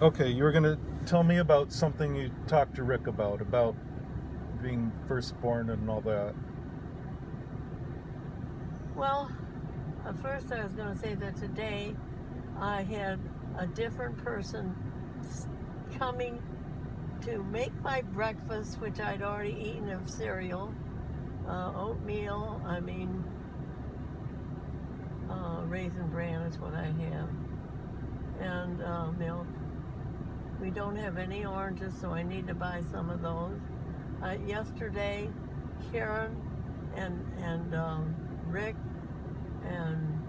Okay, you were going to tell me about something you talked to Rick about being firstborn and all that. Well, first I was going to say that today I had a different person coming to make my breakfast, which I'd already eaten of cereal, oatmeal, raisin bran is what I have, and milk. We don't have any oranges, so I need to buy some of those. Yesterday, Karen and Rick and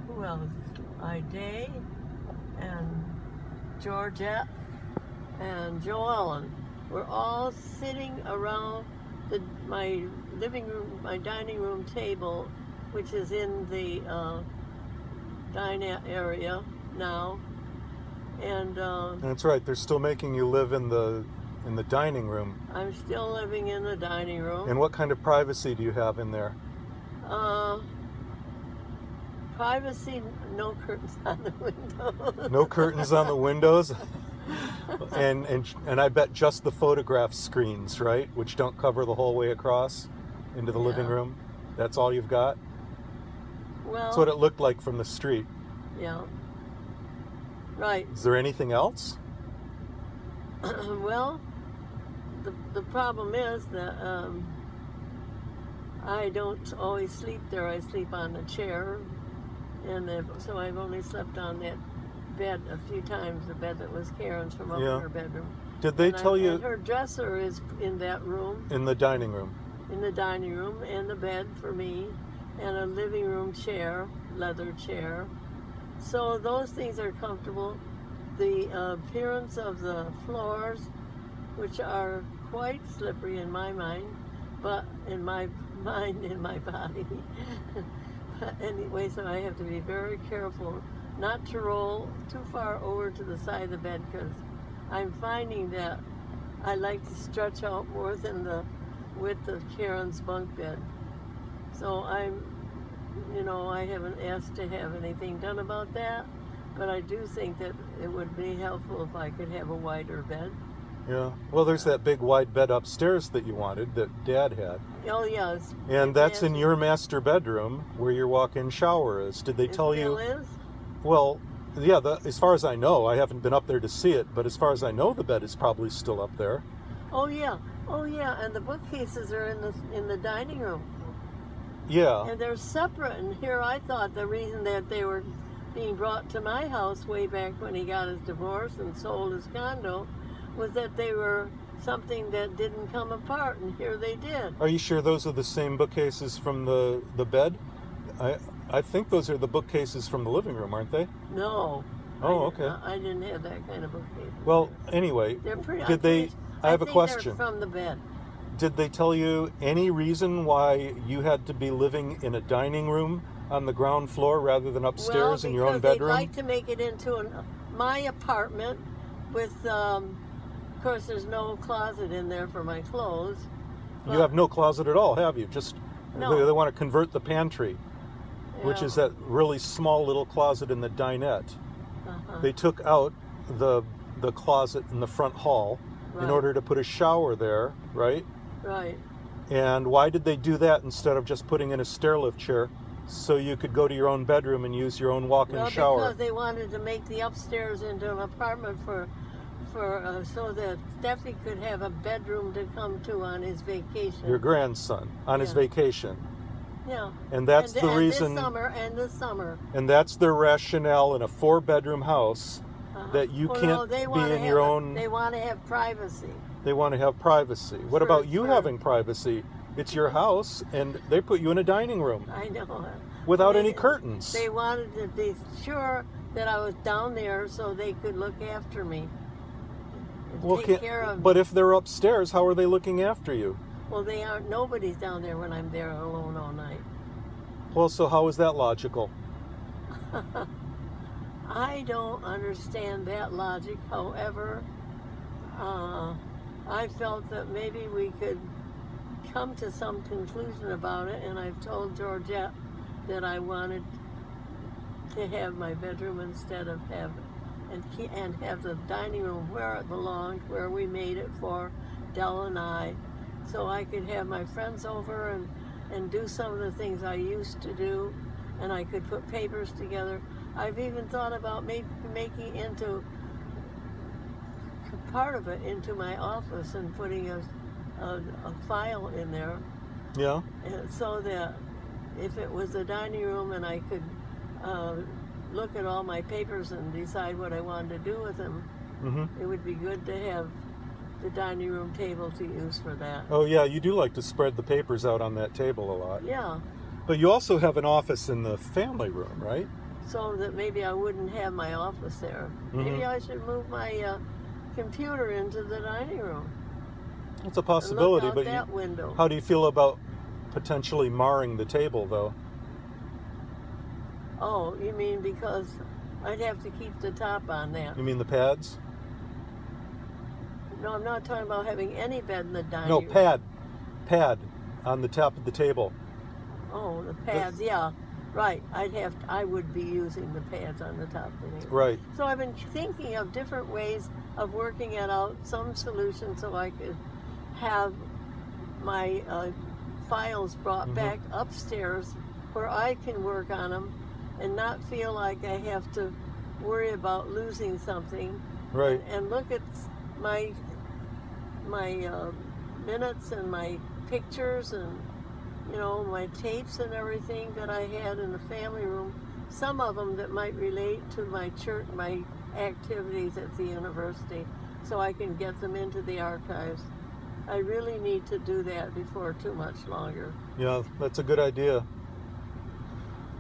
who else? Day and Georgette and Joellen were all sitting around my living room, my dining room table, which is in the dinette area now. And That's right. They're still making you live in the dining room. I'm still living in the dining room. And what kind of privacy do you have in there? Privacy, no curtains on the windows. No curtains on the windows? and I bet just the photograph screens, right? Which don't cover the whole way across into the living room. That's all you've got? Well, that's what it looked like from the street. Yeah. Right. Is there anything else? Well, the problem is that I don't always sleep there. I sleep on the chair, and so I've only slept on that bed a few times, the bed that was Karen's from up in her bedroom. Did they tell you? And her dresser is in that room. In the dining room. In the dining room, and the bed for me, and a living room chair, leather chair. So those things are comfortable. The appearance of the floors, which are quite slippery in my mind, but in my mind, in my body. But anyway, so I have to be very careful not to roll too far over to the side of the bed, because I'm finding that I like to stretch out more than the width of Karen's bunk bed. So I haven't asked to have anything done about that, but I do think that it would be helpful if I could have a wider bed. Yeah. Well, there's that big wide bed upstairs that you wanted, that Dad had. Oh, yes. And that's in your master bedroom where your walk-in shower is. Did they tell you? It still is? Well, yeah, as far as I know, I haven't been up there to see it, but as far as I know, the bed is probably still up there. Oh, yeah. Oh, yeah, and the bookcases are in the dining room. Yeah. And they're separate, and here I thought the reason that they were being brought to my house way back when he got his divorce and sold his condo was that they were something that didn't come apart, and here they did. Are you sure those are the same bookcases from the bed? I think those are the bookcases from the living room, aren't they? No. Oh, okay. I didn't have that kind of bookcase. Well, anyway, they're pretty, I have a question. They're from the bed. Did they tell you any reason why you had to be living in a dining room on the ground floor rather than upstairs in your own bedroom? Well, because they'd like to make it into my apartment with, of course, there's no closet in there for my clothes. You have no closet at all, have you? Just no. They want to convert the pantry, which is that really small little closet in the dinette. They took out the closet in the front hall in order to put a shower there, right? Right. And why did they do that instead of just putting in a stairlift chair so you could go to your own bedroom and use your own walk-in shower? Because they wanted to make the upstairs into an apartment for so that Steffi could have a bedroom to come to on his vacation. Your grandson on his vacation. Yeah. And that's the reason. This summer. And that's their rationale in a 4-bedroom house that you can't be in your own. They want to have privacy. They want to have privacy. What about you having privacy? It's your house, and they put you in a dining room. I know. Without any curtains. They wanted to be sure that I was down there so they could look after me. Take care of me. But if they're upstairs, how are they looking after you? Well, they aren't. Nobody's down there when I'm there alone all night. Well, so how is that logical? I don't understand that logic. However, I felt that maybe we could come to some conclusion about it, and I've told Georgette that I wanted to have my bedroom instead of and have the dining room where it belonged, where we made it for Dell and I, so I could have my friends over and do some of the things I used to do, and I could put papers together. I've even thought about making into part of it into my office and putting a file in there. Yeah. And so that if it was the dining room and I could look at all my papers and decide what I wanted to do with them, it would be good to have the dining room table to use for that. Oh yeah, you do like to spread the papers out on that table a lot. Yeah. But you also have an office in the family room, right? So that maybe I wouldn't have my office there. Maybe I should move my computer into the dining room. That's a possibility, and look out but that window. How do you feel about potentially marring the table, though? Oh, you mean because I'd have to keep the top on that? You mean the pads? No, I'm not talking about having any bed in the dining room. No, pad on the top of the table. Oh, the pads, yeah. Right, I would be using the pads on the top of the table. Right. So I've been thinking of different ways of working it out, some solution so I could have my files brought back upstairs where I can work on them and not feel like I have to worry about losing something. Right. And look at my minutes and my pictures and my tapes and everything that I had in the family room, some of them that might relate to my church, my activities at the university, so I can get them into the archives. I really need to do that before too much longer. Yeah, that's a good idea.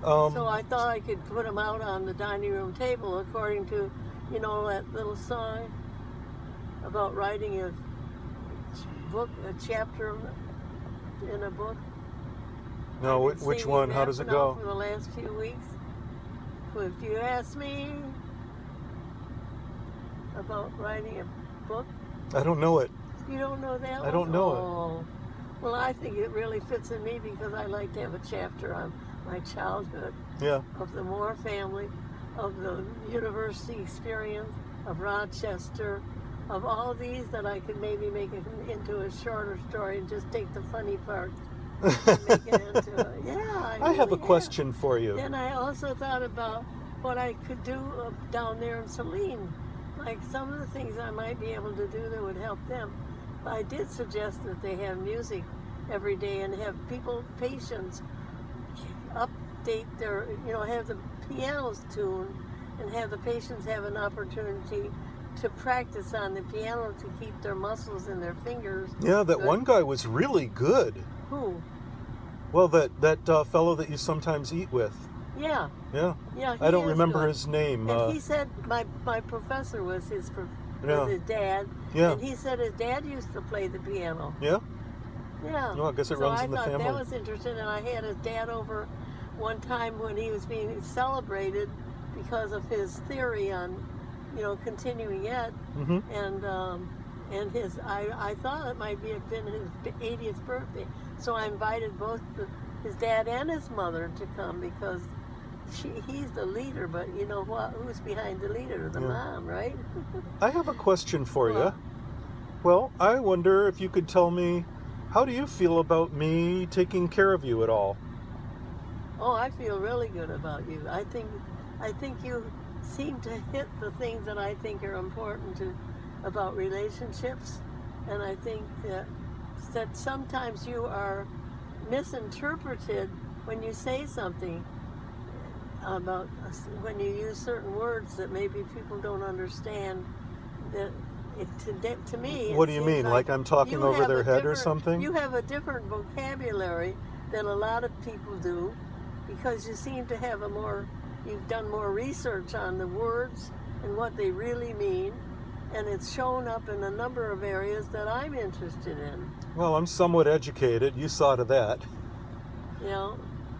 So I thought I could put them out on the dining room table according to, that little song about writing a book, a chapter in a book. No, which one? How does it go? For the last few weeks. If you ask me about writing a book. I don't know it. You don't know that one? I don't know it. Well, I think it really fits in me because I like to have a chapter on my childhood. Yeah. Of the Moore family, of the university experience, of Rochester, of all these that I could maybe make it into a shorter story and just take the funny parts. Make it into I have a question for you. Then I also thought about what I could do down there in Saline, like some of the things I might be able to do that would help them. I did suggest that they have music every day and have patients update their, have the pianos tuned and have the patients have an opportunity to practice on the piano to keep their muscles in their fingers. Yeah, that good. One guy was really good. Who? Well, that fellow that you sometimes eat with. Yeah. Yeah. Yeah. I don't remember good. his name. And he said my professor was his dad. Yeah. And he said his dad used to play the piano. Yeah. Yeah. No, I guess it runs in the family. So I thought that was interesting, and I had his dad over one time when he was being celebrated because of his theory on, continuing ed, and his I thought it might have been his 80th birthday. So I invited both his dad and his mother to come because he's the leader, but you know what? Who's behind the leader? The mom, right? I have a question for you. Well, I wonder if you could tell me, how do you feel about me taking care of you at all? Oh, I feel really good about you. I think you seem to hit the things that I think are important about relationships, and I think that sometimes you are misinterpreted when you say something about when you use certain words that maybe people don't understand. That to me, what do you mean? Like I'm talking over their head or something? You have a different vocabulary than a lot of people do, because you seem to have you've done more research on the words and what they really mean, and it's shown up in a number of areas that I'm interested in. Well, I'm somewhat educated. You saw to that. Well,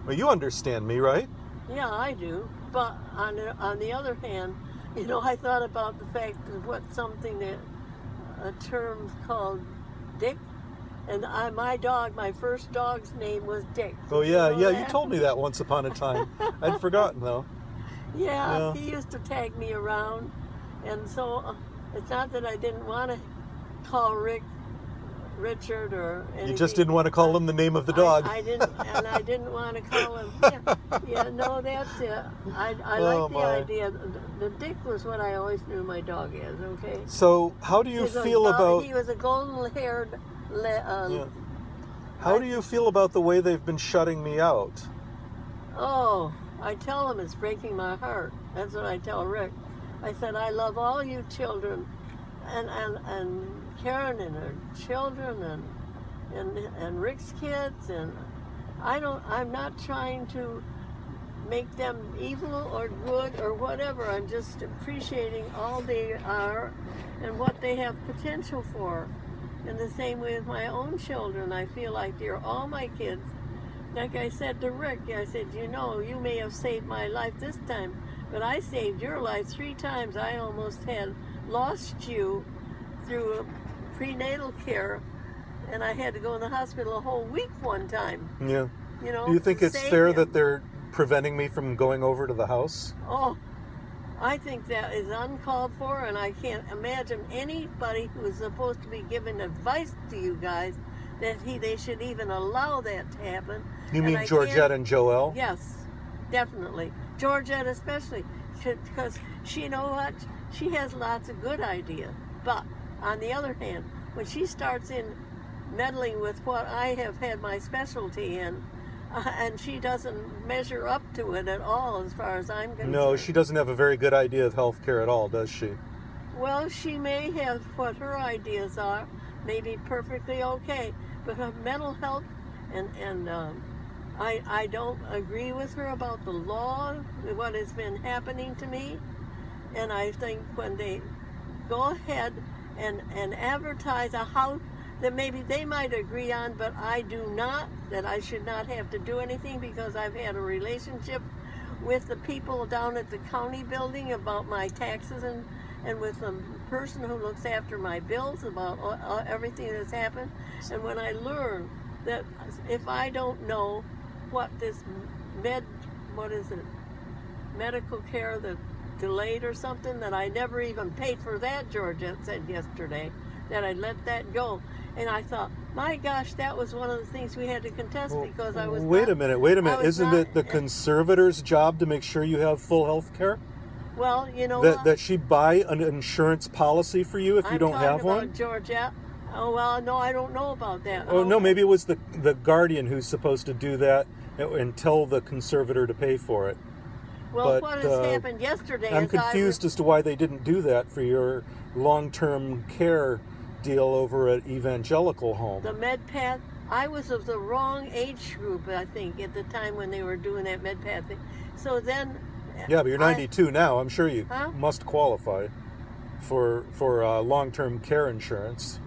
you understand me, right? Yeah, I do. But on the other hand, I thought about the fact of a term called Dick, and my first dog's name was Dick. Oh yeah, you told me that once upon a time. I'd forgotten though. Yeah, he used to tag me around, And so it's not that I didn't want to call Richard or anything. You just didn't want to call him the name of the dog. I didn't, and I didn't want to call him. Yeah, no, that's it. I Oh, like the my. idea. The Dick was what I always knew my dog as. Okay. So how do you feel about? He was a golden-haired. Yeah. How do you feel about the way they've been shutting me out? Oh, I tell him it's breaking my heart. That's what I tell Rick. I said, I love all you children, and Karen and her children, and Rick's kids, and I'm not trying to make them evil or good or whatever. I'm just appreciating all they are and what they have potential for. In the same way with my own children, I feel like they're all my kids. Like I said to Rick, I said, you know, you may have saved my life this time, but I saved your life 3 times. I almost had lost you through prenatal care, and I had to go in the hospital a whole week one time. Yeah. You know. Do you think it's save fair him. that they're preventing me from going over to the house? Oh, I think that is uncalled for, and I can't imagine anybody who is supposed to be giving advice to you guys that they should even allow that to happen. You mean Georgette and Joelle? Yes, definitely. Georgette especially, because you know what? She has lots of good ideas. But on the other hand, when she starts in meddling with what I have had my specialty in, and she doesn't measure up to it at all as far as I'm concerned. No, she doesn't have a very good idea of health care at all, does she? Well, she may have what her ideas are, maybe perfectly okay, but her mental health and I don't agree with her about the law, what has been happening to me, and I think when they go ahead and advertise a house that maybe they might agree on, but I do not, that I should not have to do anything because I've had a relationship with the people down at the county building about my taxes and with the person who looks after my bills about everything that's happened. And when I learn that if I don't know what this medical care that delayed or something, that I never even paid for that, Georgette said yesterday, that I let that go. And I thought, my gosh, that was one of the things we had to contest because I was Wait a minute. Isn't it the conservator's job to make sure you have full health care? Well, you know that she buy an insurance policy for you if you don't have one? I'm talking about Georgette. Oh, well, no, I don't know about that. Oh, no, maybe it was the guardian who's supposed to do that and tell the conservator to pay for it. Well, but, what has happened yesterday I'm is confused as to why they didn't do that for your long-term care deal over at Evangelical Home. The MedPath, I was of the wrong age group, I think, at the time when they were doing that MedPath thing. So then... Yeah, but you're 92 now. I'm sure you Huh? must qualify for long-term care insurance.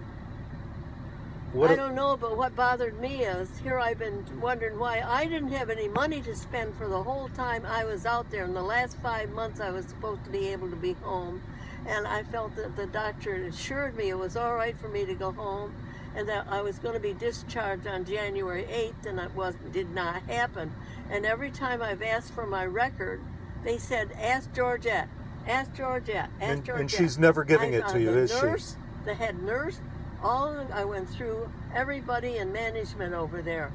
I don't know, but what bothered me is, here I've been wondering why I didn't have any money to spend for the whole time I was out there. In the last 5 months, I was supposed to be able to be home. And I felt that the doctor had assured me it was all right for me to go home and that I was going to be discharged on January 8th, and it did not happen. And every time I've asked for my record, they said, ask Georgette, ask Georgette, ask Georgette. And she's never giving it to you, is she? The head nurse, I went through everybody in management over there,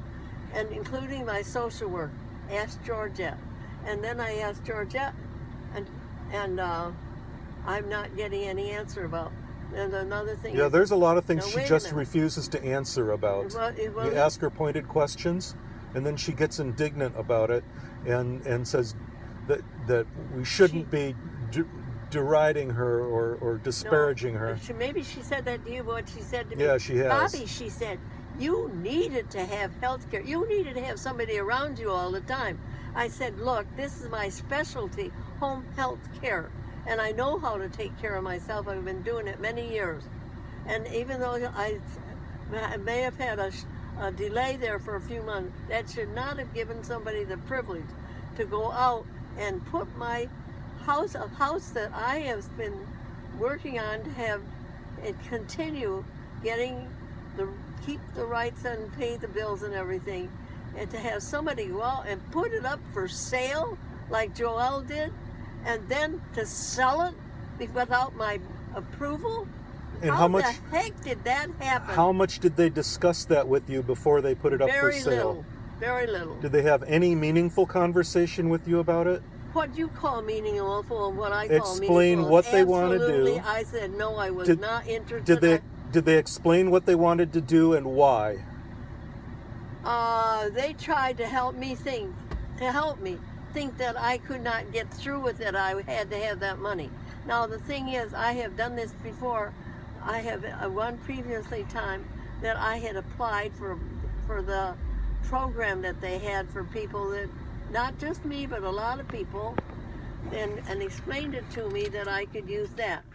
and including my social work, asked Georgette. And then I asked Georgette, and I'm not getting any answer about. And another thing. Yeah, there's a lot of things now, she wait a just minute. refuses to answer about. Well, You ask her pointed questions, and then she gets indignant about it, and says that we shouldn't be deriding her or disparaging her. Maybe she said that to you, but what she said to me. Yeah, she has. Bobbie, she said, you needed to have health care. You needed to have somebody around you all the time. I said, look, this is my specialty, home health care. And I know how to take care of myself. I've been doing it many years. And even though I may have had a delay there for a few months, that should not have given somebody the privilege to go out and put my house, a house that I have been working on to have and continue getting keep the rights and pay the bills and everything, and to have somebody go out and put it up for sale like Joelle did, and then to sell it without my approval? And how how much? the heck did that happen? How much did they discuss that with you before they put it up for Very sale? little. Very little. Did they have any meaningful conversation with you about it? What you call meaningful and what I call Explain meaningful. what they want to do. Absolutely, I said no. I was not interested. Did they explain what they wanted to do and why? They tried to help me think that I could not get through with it. I had to have that money. Now the thing is, I have done this before. I have one previously time that I had applied for the program that they had for people that, not just me, but a lot of people, and explained it to me that I could use that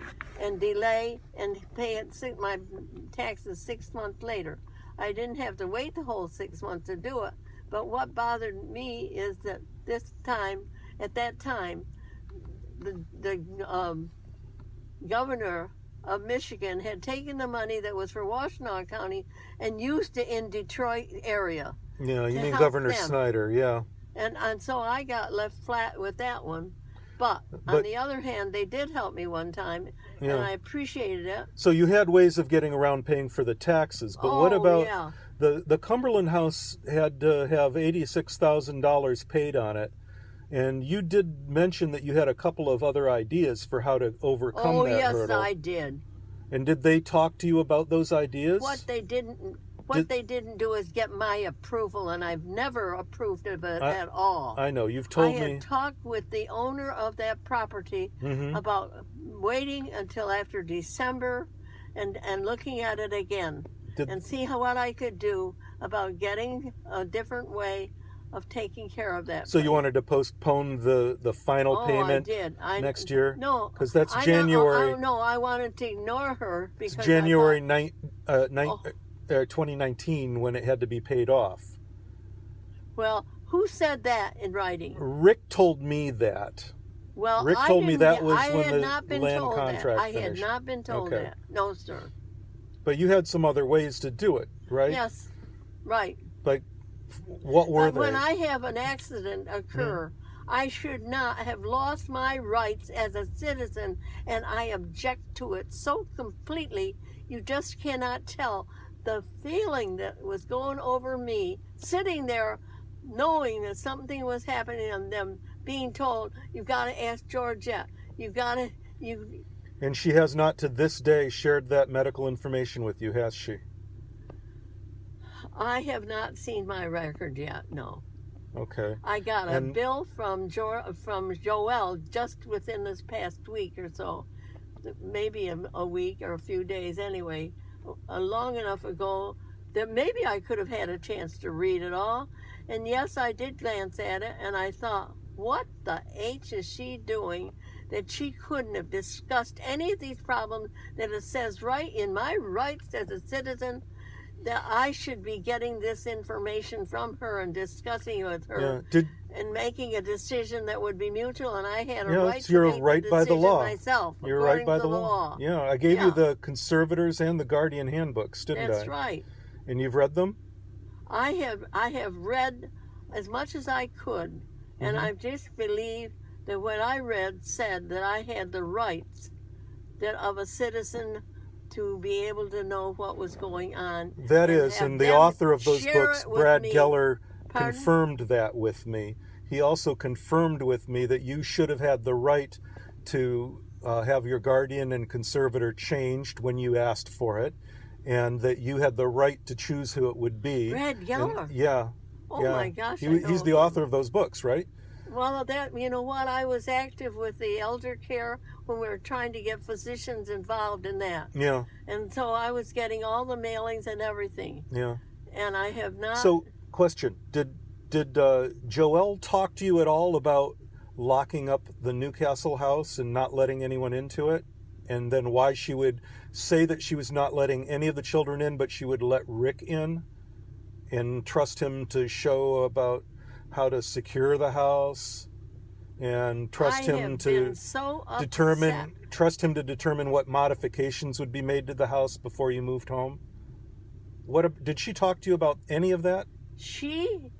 and delay and pay it my taxes 6 months later. I didn't have to wait the whole 6 months to do it. But what bothered me is that at that time, the governor of Michigan had taken the money that was for Washtenaw County and used it in Detroit area. Yeah, you mean Governor Snyder, yeah. And so I got left flat with that one. But on the other hand, they did help me one time, and I appreciated it. So you had ways of getting around paying for the taxes, but what about the Cumberland house had to have $86,000 paid on it, and you did mention that you had a couple of other ideas for how to overcome that hurdle. Oh, yes, I did. And did they talk to you about those ideas? What they didn't do is get my approval, and I've never approved of it at all. I know, you've told me. I had talked with the owner of that property about waiting until after December and looking at it again and see what I could do about getting a different way of taking care of that. So you wanted to postpone the final payment next year? No. Because that's January. No, I wanted to ignore her because it's January 2019 when it had to be paid off. Well, who said that in writing? Rick told me that. Well, Rick told me that was when the land contract I finished. had not been told that. No, sir. But you had some other ways to do it, right? Yes, right. Like, what were they? When I have an accident occur, I should not have lost my rights as a citizen, and I object to it so completely. You just cannot tell the feeling that was going over me, sitting there knowing that something was happening, and them being told, you've got to ask Georgette. And she has not to this day shared that medical information with you, has she? I have not seen my record yet, no. Okay. I got a bill from Joelle just within this past week or so, maybe a week or a few days anyway, long enough ago that maybe I could have had a chance to read it all. And yes, I did glance at it, and I thought, what the H is she doing that she couldn't have discussed any of these problems that it says right in my rights as a citizen that I should be getting this information from her and discussing it with her and making a decision that would be mutual, and I had a right to make the decision myself. You're right by the law. Yeah, I gave you the Conservators and the Guardian handbooks, didn't I? That's right. And you've read them? I have read as much as I could, and I just believe that what I read said that I had the rights of a citizen to be able to know what was going on. That is, and the author of those books, Brad Geller, confirmed that with me. He also confirmed with me that you should have had the right to have your guardian and conservator changed when you asked for it, and that you had the right to choose who it would be. Brad Geller? Oh my gosh. He's the author of those books, right? Well, you know what? I was active with the elder care when we were trying to get physicians involved in that. Yeah. And so I was getting all the mailings and everything. Yeah. And I have not. So, question: Did Joelle talk to you at all about locking up the Newcastle house and not letting anyone into it, and then why she would say that she was not letting any of the children in, but she would let Rick in, and trust him to show about how to secure the house, and trust him to determine what modifications would be made to the house before you moved home? Did she talk to you about any of that? She,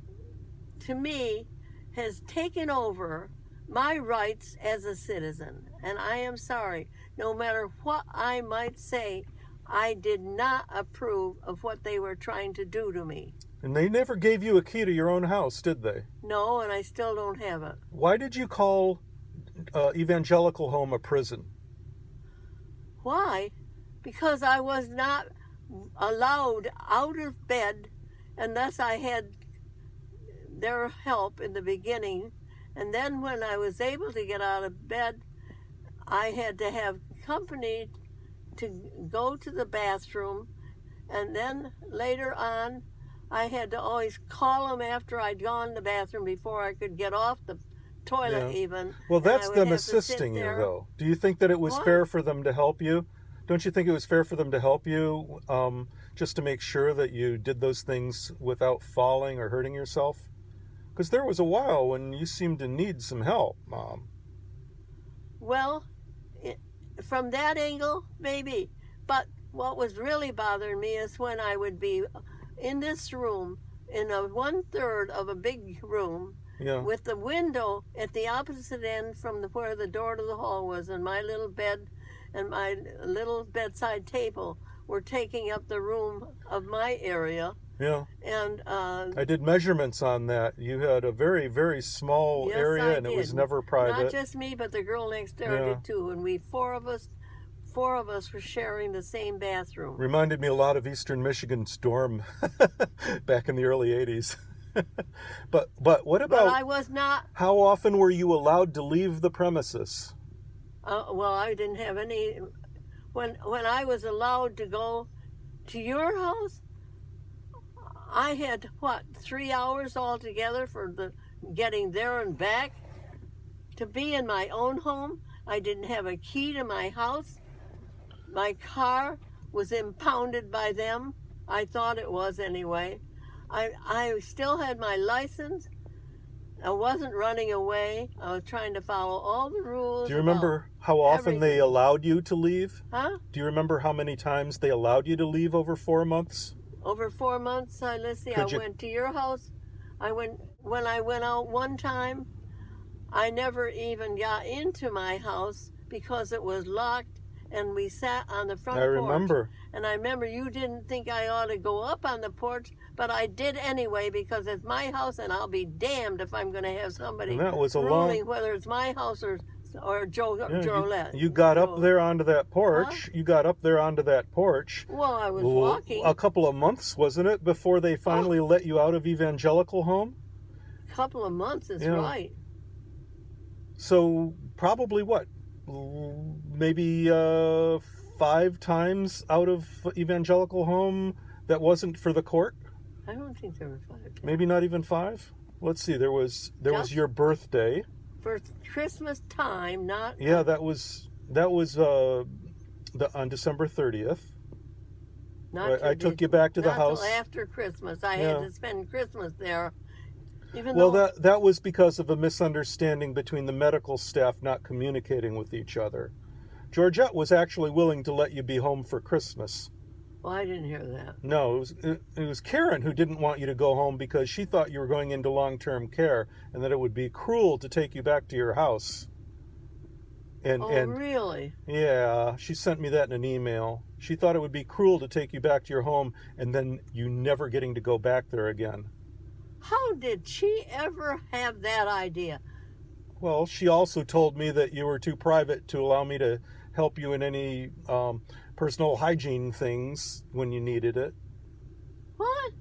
to me, has taken over my rights as a citizen. And I am sorry, no matter what I might say, I did not approve of what they were trying to do to me. And they never gave you a key to your own house, did they? No, and I still don't have it. Why did you call Evangelical Home a prison? Why? Because I was not allowed out of bed unless I had their help in the beginning. And then when I was able to get out of bed, I had to have company to go to the bathroom. And then later on, I had to always call them after I'd gone to the bathroom before I could get off the toilet even. Well, that's them assisting you, though. Do you think that it was fair for them to help you? Don't you think it was fair for them to help you just to make sure that you did those things without falling or hurting yourself? Because there was a while when you seemed to need some help, Mom. Well, from that angle, maybe. But what was really bothering me is when I would be in this room, in a 1/3 of a big room, with the window at the opposite end from where the door to the hall was, and my little bed and my little bedside table were taking up the room of my area. Yeah. And I did measurements on that. You had a very, very small area, and it was never private. Not just me, but the girl next door did too. And we four of us were sharing the same bathroom. Reminded me a lot of Eastern Michigan's dorm back in the early 80s. But what about? But I was not. How often were you allowed to leave the premises? Well, I didn't have any. When I was allowed to go to your house, I had 3 hours altogether for the getting there and back. To be in my own home, I didn't have a key to my house. My car was impounded by them. I thought it was anyway. I still had my license. I wasn't running away. I was trying to follow all the rules. Do you remember how often they allowed you to leave? Huh? Do you remember how many times they allowed you to leave over 4 months? Over 4 months, let's see, I went to your house. When I went out one time, I never even got into my house because it was locked, and we sat on the front porch. I remember. And I remember you didn't think I ought to go up on the porch, but I did anyway because it's my house, and I'll be damned if I'm going to have somebody ruling whether it's my house or Jolette. You got up there onto that porch. Huh? You got up there onto that porch. Well, I was walking. A couple of months, wasn't it, before they finally let you out of Evangelical Home? A couple of months is right. So probably what? Maybe 5 times out of Evangelical Home that wasn't for the court? I don't think there were 5 times. Maybe not even 5? Let's see. There was your birthday. For Christmas time, not... Yeah, that was on December 30th. I took you back to the house. Not till after Christmas. I had to spend Christmas there. That was because of a misunderstanding between the medical staff not communicating with each other. Georgette was actually willing to let you be home for Christmas. Well, I didn't hear that. No, it was Karen who didn't want you to go home because she thought you were going into long-term care and that it would be cruel to take you back to your house. And really? Yeah, she sent me that in an email. She thought it would be cruel to take you back to your home and then you never getting to go back there again. How did she ever have that idea? Well, she also told me that you were too private to allow me to help you in any personal hygiene things when you needed it. What?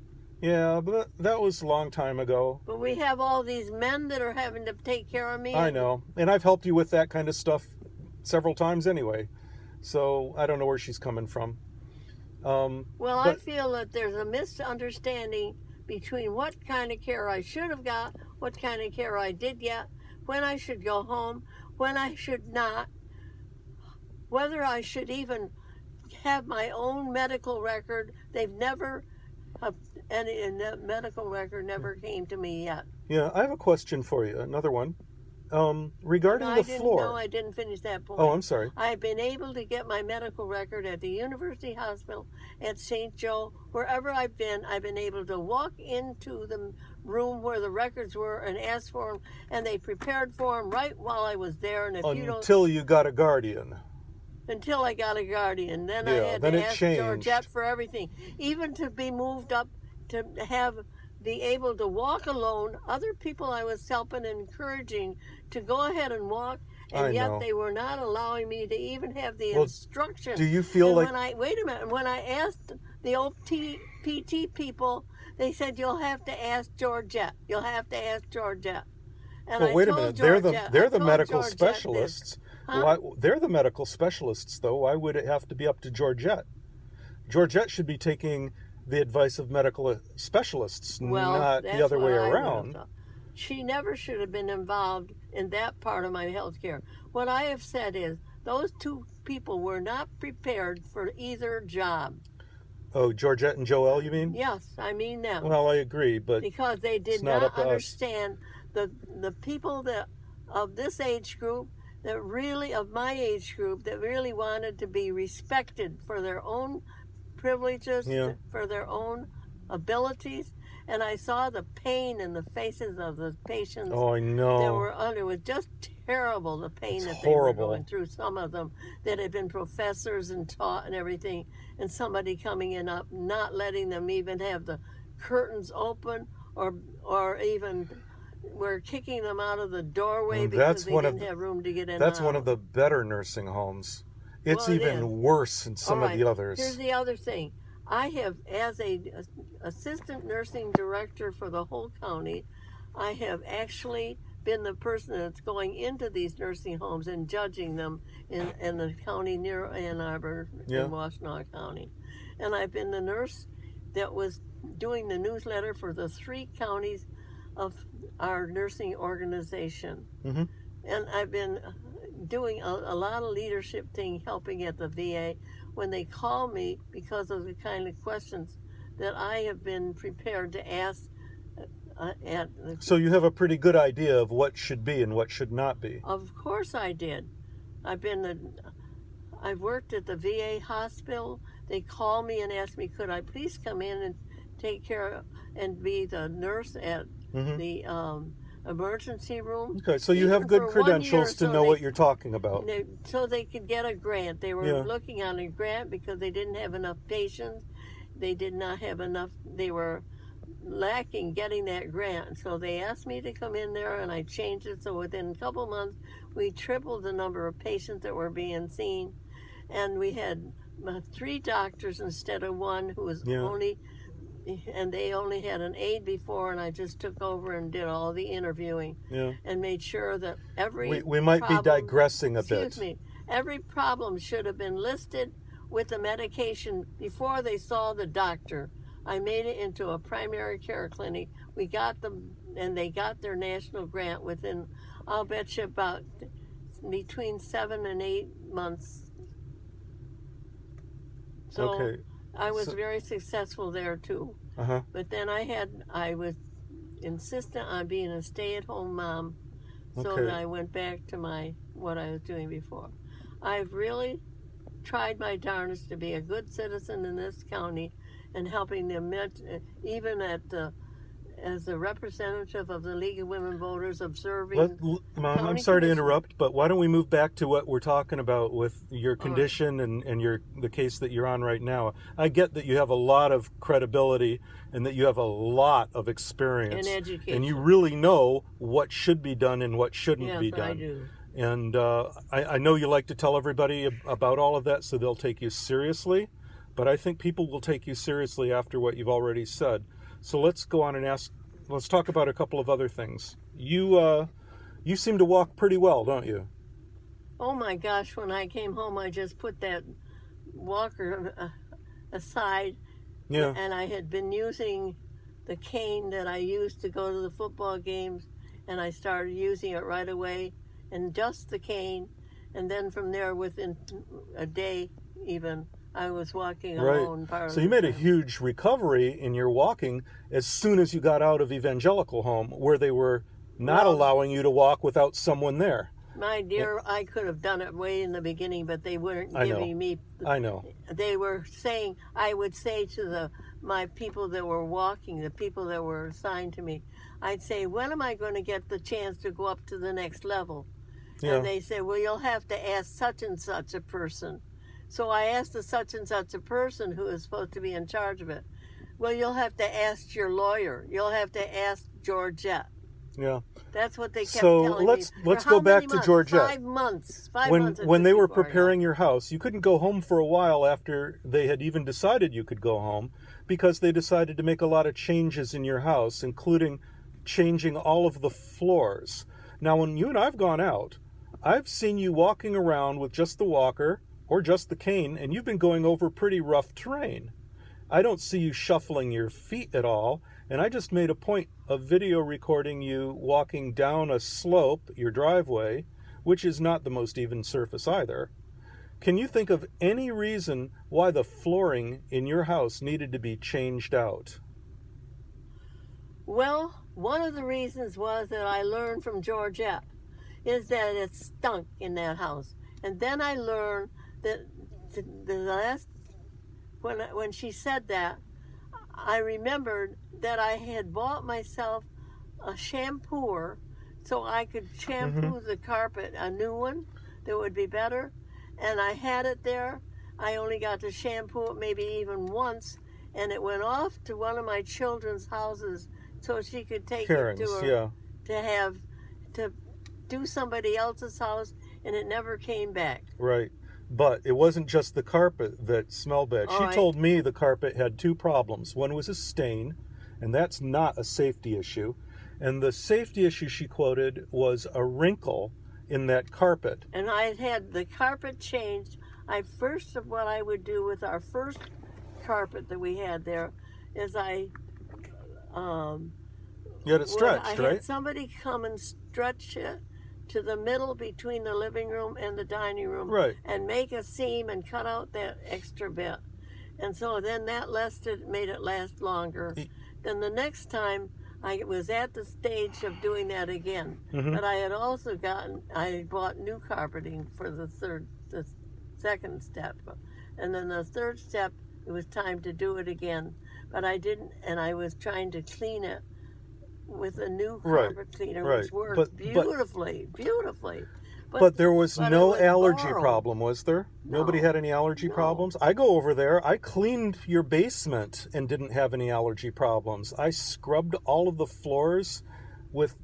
Yeah, but that was a long time ago. But we have all these men that are having to take care of me. I know. And I've helped you with that kind of stuff several times anyway. So I don't know where she's coming from. I feel that there's a misunderstanding between what kind of care I should have got, what kind of care I did get, when I should go home, when I should not, whether I should even have my own medical record. They've never, any medical record never came to me yet. Yeah, I have a question for you, another one. Regarding the floor. No, I didn't finish that point. Oh, I'm sorry. I've been able to get my medical record at the University Hospital, at St. Joe, wherever I've been able to walk into the room where the records were and asked for them, and they prepared for them right while I was there. And if until you got a guardian. Until I got a guardian. Then I Yeah, had then to it ask changed. Georgette for everything. Even to be moved up to be able to walk alone. Other people I was helping and encouraging to go ahead and walk, and yet they were not allowing me to even have the instruction. Do you feel and wait a minute, when I asked the old PT people, they said, you'll have to ask Georgette. You'll have to ask Georgette. And well, wait a minute. They're the medical specialists. Huh? They're the medical specialists, though. Why would it have to be up to Georgette? Georgette should be taking the advice of medical specialists, not the other way around. She never should have been involved in that part of my health care. What I have said is those two people were not prepared for either job. Oh, Georgette and Joelle, you mean? Yes, I mean them. Well, I agree, but because they did not understand the people that of this age group, that really of my age group, that really wanted to be respected for their own privileges, for their own abilities. And I saw the pain in the faces of the patients. Oh, I know. That were under. It was just terrible, the pain that they were going through. Some of them that had been professors and taught and everything, and somebody coming in up, not letting them even have the curtains open, or even were kicking them out of the doorway because they didn't have room to get in. That's one of the better nursing homes. It's even worse than some of the others. Here's the other thing. I have, as a assistant nursing director for the whole county, I have actually been the person that's going into these nursing homes and judging them in the county near Ann Arbor in Washtenaw County. And I've been the nurse that was doing the newsletter for the 3 counties of our nursing organization. Mm-hmm. And I've been doing a lot of leadership thing, helping at the VA when they call me because of the kind of questions that I have been prepared to ask So you have a pretty good idea of what should be and what should not be. Of course I did. I've worked at the VA hospital. They call me and ask me, could I please come in and take care and be the nurse at the emergency room. Okay, so you have good credentials to know what you're talking about. So they could get a grant. They were looking on a grant because they didn't have enough patients. They did not have enough. They were lacking getting that grant. So they asked me to come in there, and I changed it. So within a couple months, we tripled the number of patients that were being seen. And we had 3 doctors instead of 1 who was only... And they only had an aide before, and I just took over and did all the interviewing and made sure that every we might be digressing a bit. Excuse me. Every problem should have been listed with the medication before they saw the doctor. I made it into a primary care clinic. We got them, and they got their national grant within, I'll bet you, about between 7 and 8 months. So I was very successful there too. But then I was insistent on being a stay-at-home mom, so that I went back to what I was doing before. I've really tried my darndest to be a good citizen in this county and helping them, even as a representative of the League of Women Voters, observing. Mom, I'm sorry to interrupt, but why don't we move back to what we're talking about with your condition and the case that you're on right now. I get that you have a lot of credibility and that you have a lot of experience. In education. And you really know what should be done and what shouldn't be done. I do. And I know you like to tell everybody about all of that so they'll take you seriously, but I think people will take you seriously after what you've already said. So let's go on and let's talk about a couple of other things. You seem to walk pretty well, don't you? Oh my gosh, when I came home, I just put that walker aside. Yeah. And I had been using the cane that I used to go to the football games, and I started using it right away, and just the cane. And then from there, within a day even, I was walking alone. So you made a huge recovery in your walking as soon as you got out of evangelical home, where they were not allowing you to walk without someone there. My dear, I could have done it way in the beginning, but they weren't giving me. I know. They were saying, I would say to my people that were walking, the people that were assigned to me, I'd say, when am I going to get the chance to go up to the next level? Yeah. And they say, well, you'll have to ask such and such a person. So I asked the such and such a person who is supposed to be in charge of it. Well, you'll have to ask your lawyer. You'll have to ask Georgette. Yeah. That's what they kept So telling let's me. go back to months? Georgette. 5 months. 5 When months. they were preparing your house, you couldn't go home for a while after they had even decided you could go home, because they decided to make a lot of changes in your house, including changing all of the floors. Now, when you and I've gone out, I've seen you walking around with just the walker or just the cane, and you've been going over pretty rough terrain. I don't see you shuffling your feet at all, and I just made a point of video recording you walking down a slope, your driveway, which is not the most even surface either. Can you think of any reason why the flooring in your house needed to be changed out? Well, one of the reasons was that I learned from Georgette is that it stunk in that house. And then I learned that the last, when she said that, I remembered that I had bought myself a shampooer so I could shampoo the carpet, a new one that would be better. And I had it there. I only got to shampoo it maybe even once, and it went off to one of my children's houses so she could take Karen's, it to her to do somebody else's house, and it never came back. Right. But it wasn't just the carpet that smelled bad. She told me the carpet had two problems. One was a stain, and that's not a safety issue. And the safety issue she quoted was a wrinkle in that carpet. And I had the carpet changed. What I would do with our first carpet that we had there is you had it stretched, I right? had somebody come and stretch it to the middle between the living room and the dining room, right, and make a seam and cut out that extra bit. And so then that made it last longer. Then the next time I was at the stage of doing that again. But I had also I bought new carpeting for the second step. And then the third step, it was time to do it again. But I didn't, and I was trying to clean it with a new carpet cleaner, which worked beautifully. But there was no allergy borrowed. Problem, was there? No. Nobody had any allergy problems? I go over there. I cleaned your basement and didn't have any allergy problems. I scrubbed all of the floors with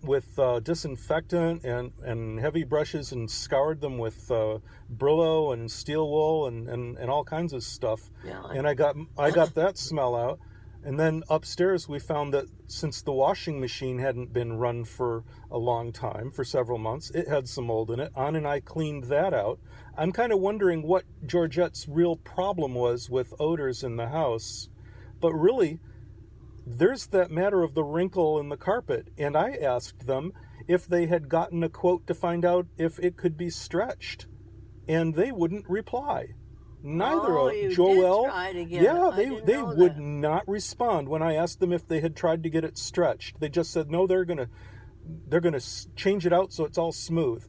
disinfectant and heavy brushes and scoured them with Brillo and steel wool and all kinds of stuff. Yeah. And I got that smell out. And then upstairs we found that since the washing machine hadn't been run for a long time, for several months, it had some mold in it. Ann and I cleaned that out. I'm kind of wondering what Georgette's real problem was with odors in the house. But really, there's that matter of the wrinkle in the carpet. And I asked them if they had gotten a quote to find out if it could be stretched. And they wouldn't reply. Neither of Joel. They would not respond when I asked them if they had tried to get it stretched. They just said no. They're gonna change it out so it's all smooth.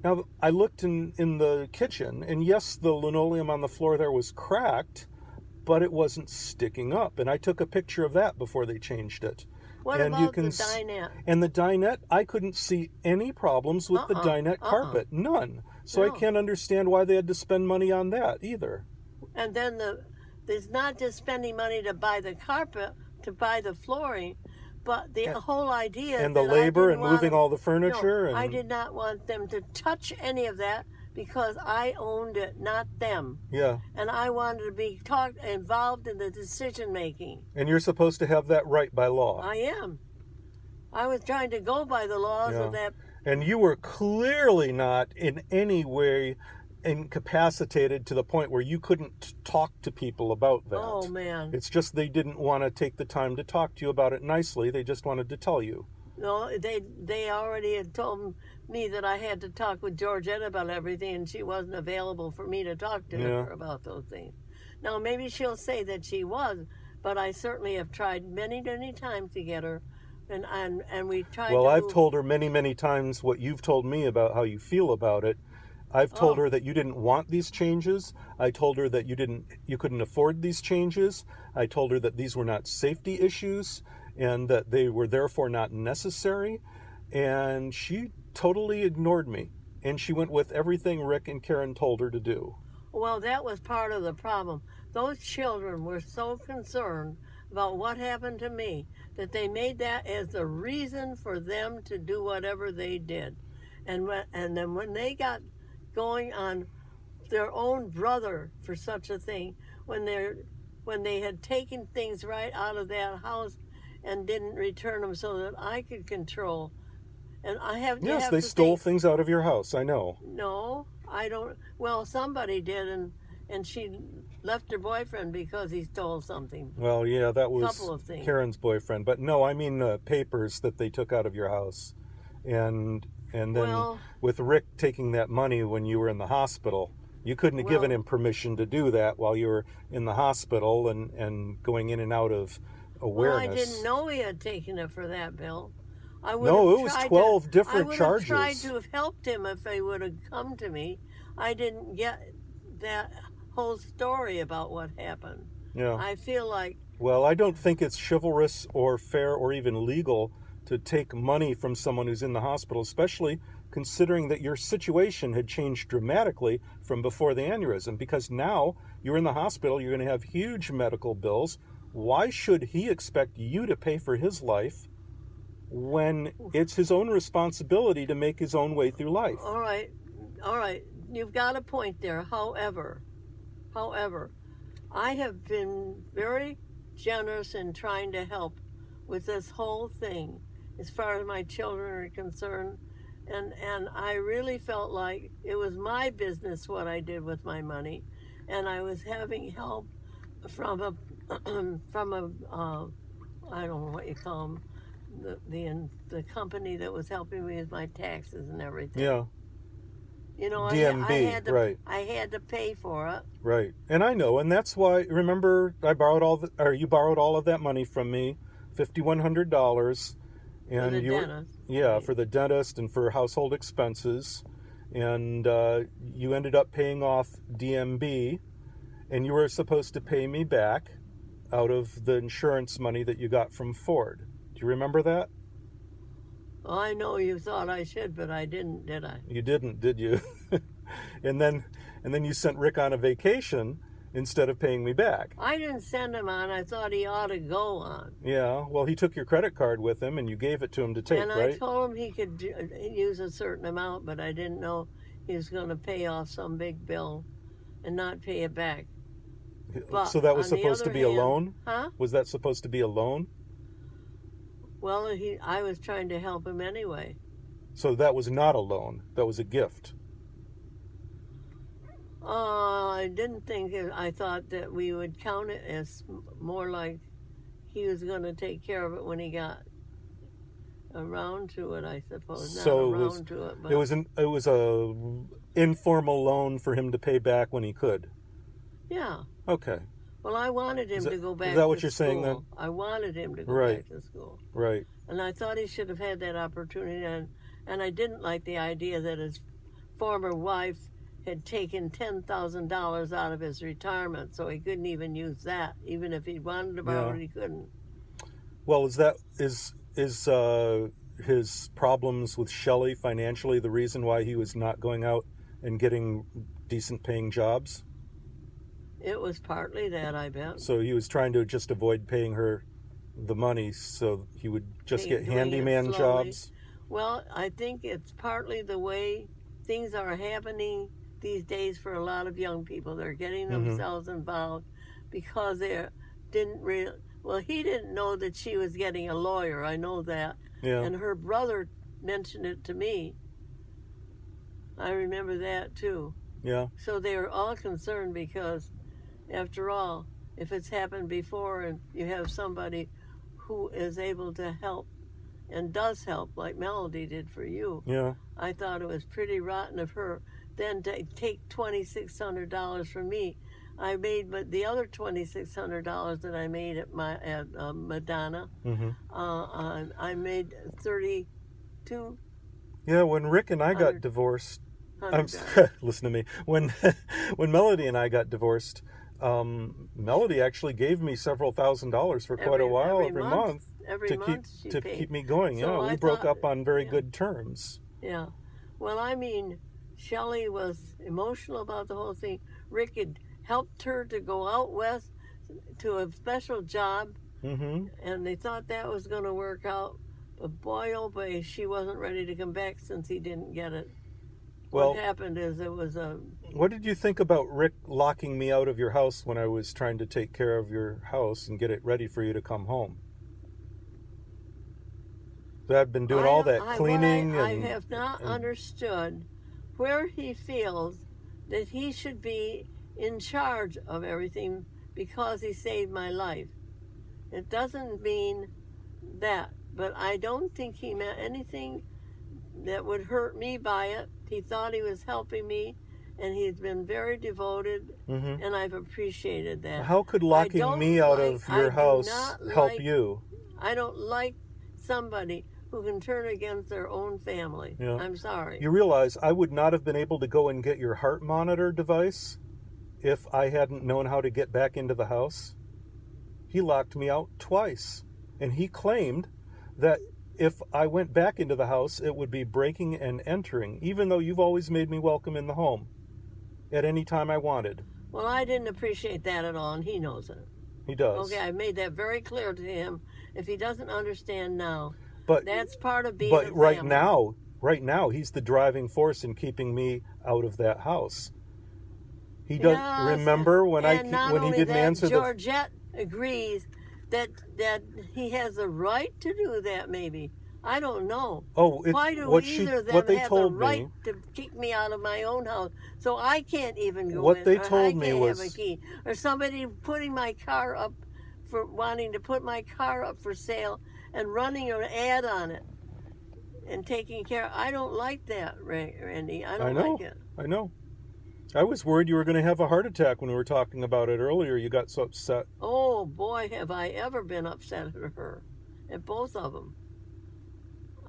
Now I looked in the kitchen, and yes, the linoleum on the floor there was cracked, but it wasn't sticking up. And I took a picture of that before they changed it. What about the dinette? And the dinette, I couldn't see any problems with the dinette carpet. None. So I can't understand why they had to spend money on that either. And then there's not just spending money to buy the carpet, to buy the flooring, but the whole idea. And the labor and moving all the furniture. No, I did not want them to touch any of that because I owned it, not them. Yeah. And I wanted to be involved in the decision making. And you're supposed to have that right by law. I am. I was trying to go by the laws of that. And you were clearly not in any way incapacitated to the point where you couldn't talk to people about that. Oh, man. It's just they didn't want to take the time to talk to you about it nicely. They just wanted to tell you. No, they already had told me that I had to talk with Georgette about everything, and she wasn't available for me to talk to her about those things. Now, maybe she'll say that she was, but I certainly have tried many, many times to get her. And we tried. Well, I've told her many, many times what you've told me about how you feel about it. I've told Oh. her that you didn't want these changes. I told her that you couldn't afford these changes. I told her that these were not safety issues and that they were therefore not necessary. And she totally ignored me. And she went with everything Rick and Karen told her to do. Well, that was part of the problem. Those children were so concerned about what happened to me that they made that as the reason for them to do whatever they did. And then when they got going on their own brother for such a thing, when they had taken things right out of that house and didn't return them so that I could control. And I have Yes, have they to stole think, things out of your house. I know. no, I don't. Well, somebody did, and she left her boyfriend because he stole something. Well, yeah, that was Couple of things. Karen's boyfriend. But no, I mean the papers that they took out of your house. And then Well, with Rick taking that money when you were in the hospital, you couldn't have given Well- him permission to do that while you were in the hospital and going in and out of awareness. well, I didn't know he had taken it for that, Bill. I would No, have it was tried 12 to, different I would charges. have tried to have helped him if they would have come to me. I didn't get that whole story about what happened. Yeah. I feel like, Well, I don't think it's chivalrous or fair or even legal to take money from someone who's in the hospital, especially considering that your situation had changed dramatically from before the aneurysm, because now you're in the hospital, you're going to have huge medical bills. Why should he expect you to pay for his life when it's his own responsibility to make his own way through life? all right, you've got a point there. However, I have been very generous in trying to help with this whole thing as far as my children are concerned. And I really felt like it was my business what I did with my money. And I was having help from a, I don't know what you call them, the company that was helping me with my taxes and everything. Yeah, You know, DMB, I had to, right. I had to pay for it. right. And I know, and that's why, remember, you borrowed all of that money from me, $5,100. And For the you were- dentist. Yeah, Right. for the dentist and for household expenses. And you ended up paying off DMB, and you were supposed to pay me back out of the insurance money that you got from Ford. Do you remember that? Well, I know you thought I should, but I didn't, did I? You didn't, did you? and then you sent Rick on a vacation instead of paying me back. I didn't send him on. I thought he ought to go on. Yeah, well, he took your credit card with him, and you gave it to him to take, And right? I told him he could use a certain amount, but I didn't know he was going to pay off some big bill and not pay it back. But So that was on the supposed to other be a hand- loan? Huh? Was that supposed to be a loan? Well, I was trying to help him anyway. So that was not a loan. That was a gift. I didn't think I thought that we would count it as more like he was going to take care of it when he got around to it, I suppose. Not So around to it, but it was a informal loan for him to pay back when he could. yeah. Okay. Well, I wanted him Is that- to go back. is that what to you're saying then? school. I wanted him to go Right. back to school, Right. and I thought he should have had that opportunity. And I didn't like the idea that his former wife had taken $10,000 out of his retirement, so he couldn't even use that. Even if he wanted to borrow Yeah. it, he couldn't. Well, is his problems with Shelley financially the reason why he was not going out and getting decent paying jobs? It was partly that, I bet. So he was trying to just avoid paying her the money so he would just get Doing it handyman slowly. jobs. Well, I think it's partly the way things are happening these days for a lot of young people. They're getting Mhm. themselves involved because they didn't really. Well, he didn't know that she was getting a lawyer. I know that. Yeah. And her brother mentioned it to me. I remember that too. Yeah. So they were all concerned because, after all, if it's happened before and you have somebody who is able to help and does help, like Melody did for you, Yeah. I thought it was pretty rotten of her then to take $2,600 from me. I made, but the other $2,600 that I made at Madonna, Mm-hmm. I made 32. Yeah, when Rick and I got 100. divorced, $100. Listen to me. When Melody and I got divorced, Melody actually gave me several $1,000s for quite a while every month to keep me going. So we broke up on very good terms. Yeah. Well, I mean, Shelley was emotional about the whole thing. Rick had helped her to go out west to a special job, and they thought that was going to work out. But boy, oh boy, she wasn't ready to come back since he didn't get it. What happened is it was a... What did you think about Rick locking me out of your house when I was trying to take care of your house and get it ready for you to come home? So I've been doing all that cleaning. I have not understood where he feels that he should be in charge of everything because he saved my life. It doesn't mean that, but I don't think he meant anything that would hurt me by it. He thought he was helping me, and he's been very devoted, and I've appreciated that. How could locking me out of your house help you? I don't like somebody who can turn against their own family. Yeah. I'm sorry. You realize I would not have been able to go and get your heart monitor device if I hadn't known how to get back into the house? He locked me out twice, and he claimed that if I went back into the house, it would be breaking and entering, even though you've always made me welcome in the home at any time I wanted. Well, I didn't appreciate that at all, and he knows it. He does. Okay, I made that very clear to him. If he doesn't understand now, but that's part of being a family. Right now, he's the driving force in keeping me out of that house. He does. Remember when he didn't answer Georgette agrees that he has a right to do that. Maybe I don't know. Why do either of them have the right to kick me out of my own house? So I can't even go in. What they told me was have a key, or somebody putting my car up for wanting to put my car up for sale and running an ad on it and taking care. I don't like that, Randy. I don't like it. I know. I was worried you were going to have a heart attack when we were talking about it earlier. You got so upset. Oh, boy, have I ever been upset at her. At both of them.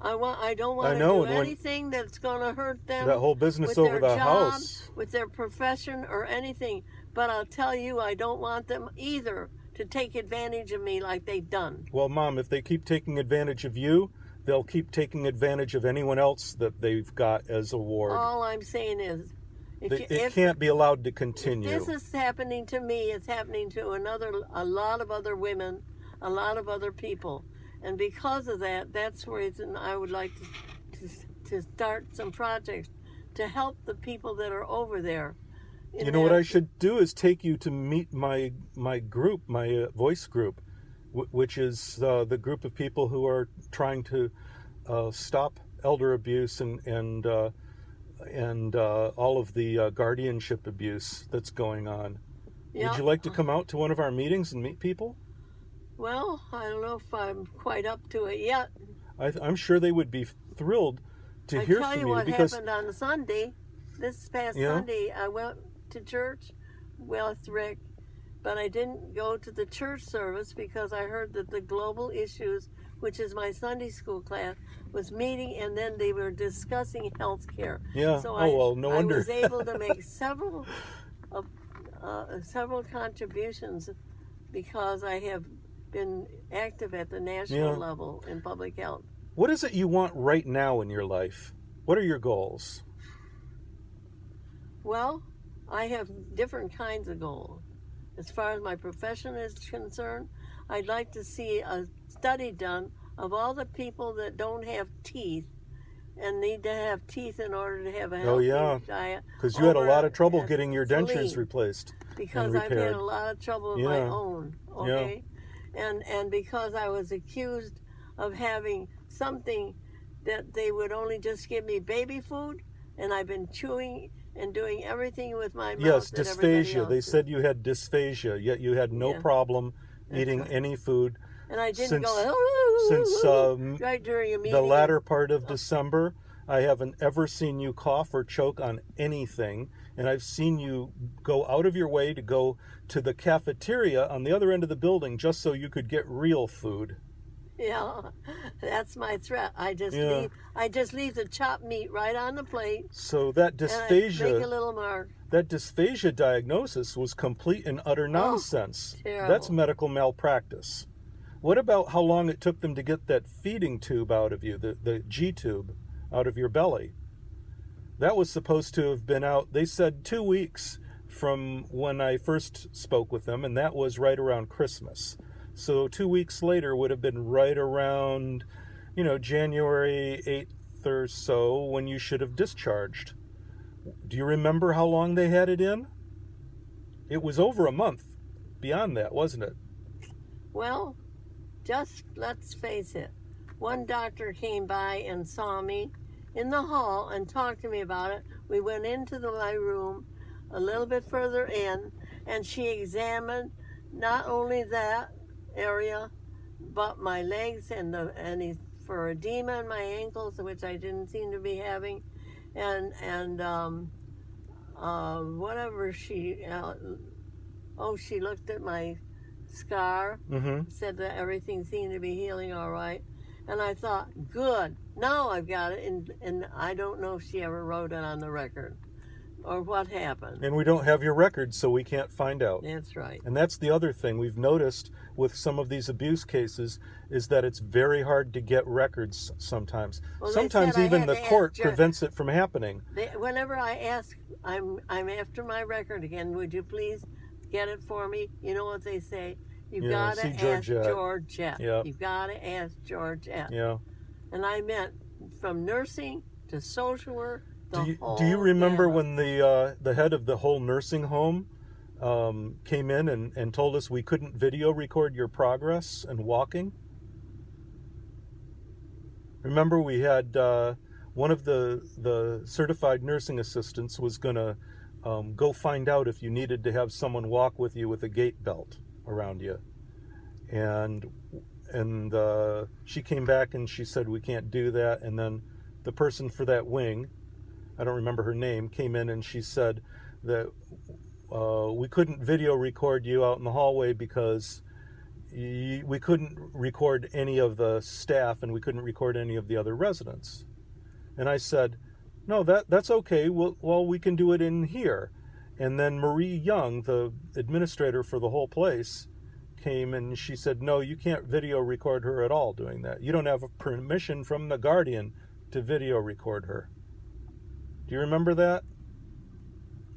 I don't want to do anything that's going to hurt them. That whole business over the house. With their profession or anything. But I'll tell you, I don't want them either to take advantage of me like they've done. Well, Mom, if they keep taking advantage of you, they'll keep taking advantage of anyone else that they've got as a ward. All I'm saying is, it can't be allowed to continue. If this is happening to me, it's happening to a lot of other women, a lot of other people. And because of that, that's where I would like to start some projects to help the people that are over there. You know what I should do is take you to meet my group, my voice group, which is the group of people who are trying to stop elder abuse and all of the guardianship abuse that's going on. Yeah. Would you like to come out to one of our meetings and meet people? Well, I don't know if I'm quite up to it yet. I'm sure they would be thrilled to hear from you. I tell you what happened on Sunday. This past Sunday, I went to church with Rick, but I didn't go to the church service because I heard that the Global Issues, which is my Sunday school class, was meeting, and then they were discussing health care. Yeah. So no wonder. I was able to make several contributions because I have been active at the national level in public health. What is it you want right now in your life? What are your goals? Well, I have different kinds of goals. As far as my profession is concerned, I'd like to see a study done of all the people that don't have teeth and need to have teeth in order to have a healthy diet. Because you had a lot of trouble getting your dentures replaced. Because I've had a lot of trouble with my own. Okay? Yeah. And because I was accused of having something that they would only just give me baby food, and I've been chewing and doing everything with my mouth. Yes, dysphagia. They said you had dysphagia, yet you had no problem eating any food. And I didn't since right during a meeting. The latter part of December. I haven't ever seen you cough or choke on anything, and I've seen you go out of your way to go to the cafeteria on the other end of the building just so you could get real food. Yeah, that's my threat. I just leave the chopped meat right on the plate. So that And I make a dysphagia, little mark. that dysphagia diagnosis was complete and utter nonsense. Terrible. That's medical malpractice. What about how long it took them to get that feeding tube out of you, the G tube out of your belly? That was supposed to have been out, they said 2 weeks from when I first spoke with them, and that was right around Christmas. So 2 weeks later would have been right around, January 8th or so, when you should have discharged. Do you remember how long they had it in? It was over a month beyond that, wasn't it? Well, just let's face it. One doctor came by and saw me in the hall and talked to me about it. We went into my room a little bit further in, and she examined not only that area, but my legs and for edema in my ankles, which I didn't seem to be having, and whatever she looked at my scar, said that everything seemed to be healing all right, and I thought, good, now I've got it, and I don't know if she ever wrote it on the record or what happened. And we don't have your records, so we can't find out. That's right. And that's the other thing we've noticed with some of these abuse cases, is that it's very hard to get records sometimes. Well, sometimes even the court prevents it from happening. Whenever I ask, I'm after my record again, would you please get it for me? You know what they say? You've got to ask Georgette. Yep. You've got to ask Georgette. Yeah. And I meant from nursing to social work. Do you remember when the head of the whole nursing home came in and told us we couldn't video record your progress and walking? Remember, we had one of the certified nursing assistants was going to go find out if you needed to have someone walk with you with a gait belt around you. And she came back and she said we can't do that. And then the person for that wing, I don't remember her name, came in and she said that we couldn't video record you out in the hallway because we couldn't record any of the staff and we couldn't record any of the other residents. And I said, no, that's okay. Well, we can do it in here. And then Marie Young, the administrator for the whole place, came and she said, no, you can't video record her at all doing that. You don't have permission from the guardian to video record her. Do you remember that?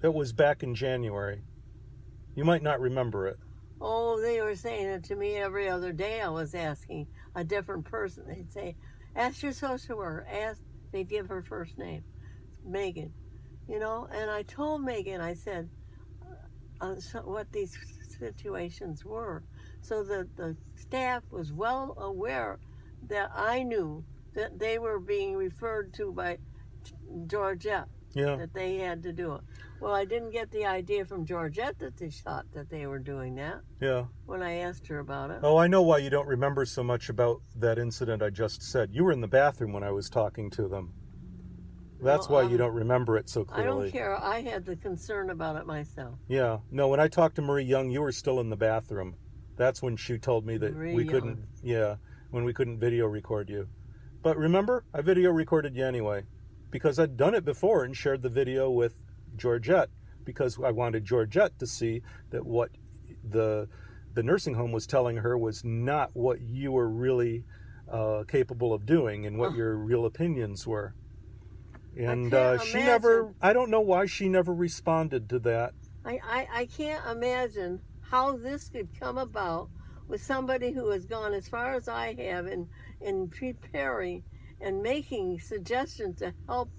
It was back in January. You might not remember it. Oh, they were saying it to me every other day. I was asking a different person. They'd say, ask your social worker. They'd give her first name, Megan. And I told Megan, I said, what these situations were. So the staff was well aware that I knew that they were being referred to by Georgette, that they had to do it. Well, I didn't get the idea from Georgette that they thought that they were doing that. Yeah. When I asked her about it. Oh, I know why you don't remember so much about that incident I just said. You were in the bathroom when I was talking to them. That's why you don't remember it so clearly. I don't care. I had the concern about it myself. Yeah. No, when I talked to Marie Young, you were still in the bathroom. That's when she told me that when we couldn't video record you. But remember, I video recorded you anyway, because I'd done it before and shared the video with Georgette, because I wanted Georgette to see that what the nursing home was telling her was not what you were really capable of doing and what your real opinions were. And I don't know why she never responded to that. I can't imagine how this could come about with somebody who has gone as far as I have in preparing and making suggestions to help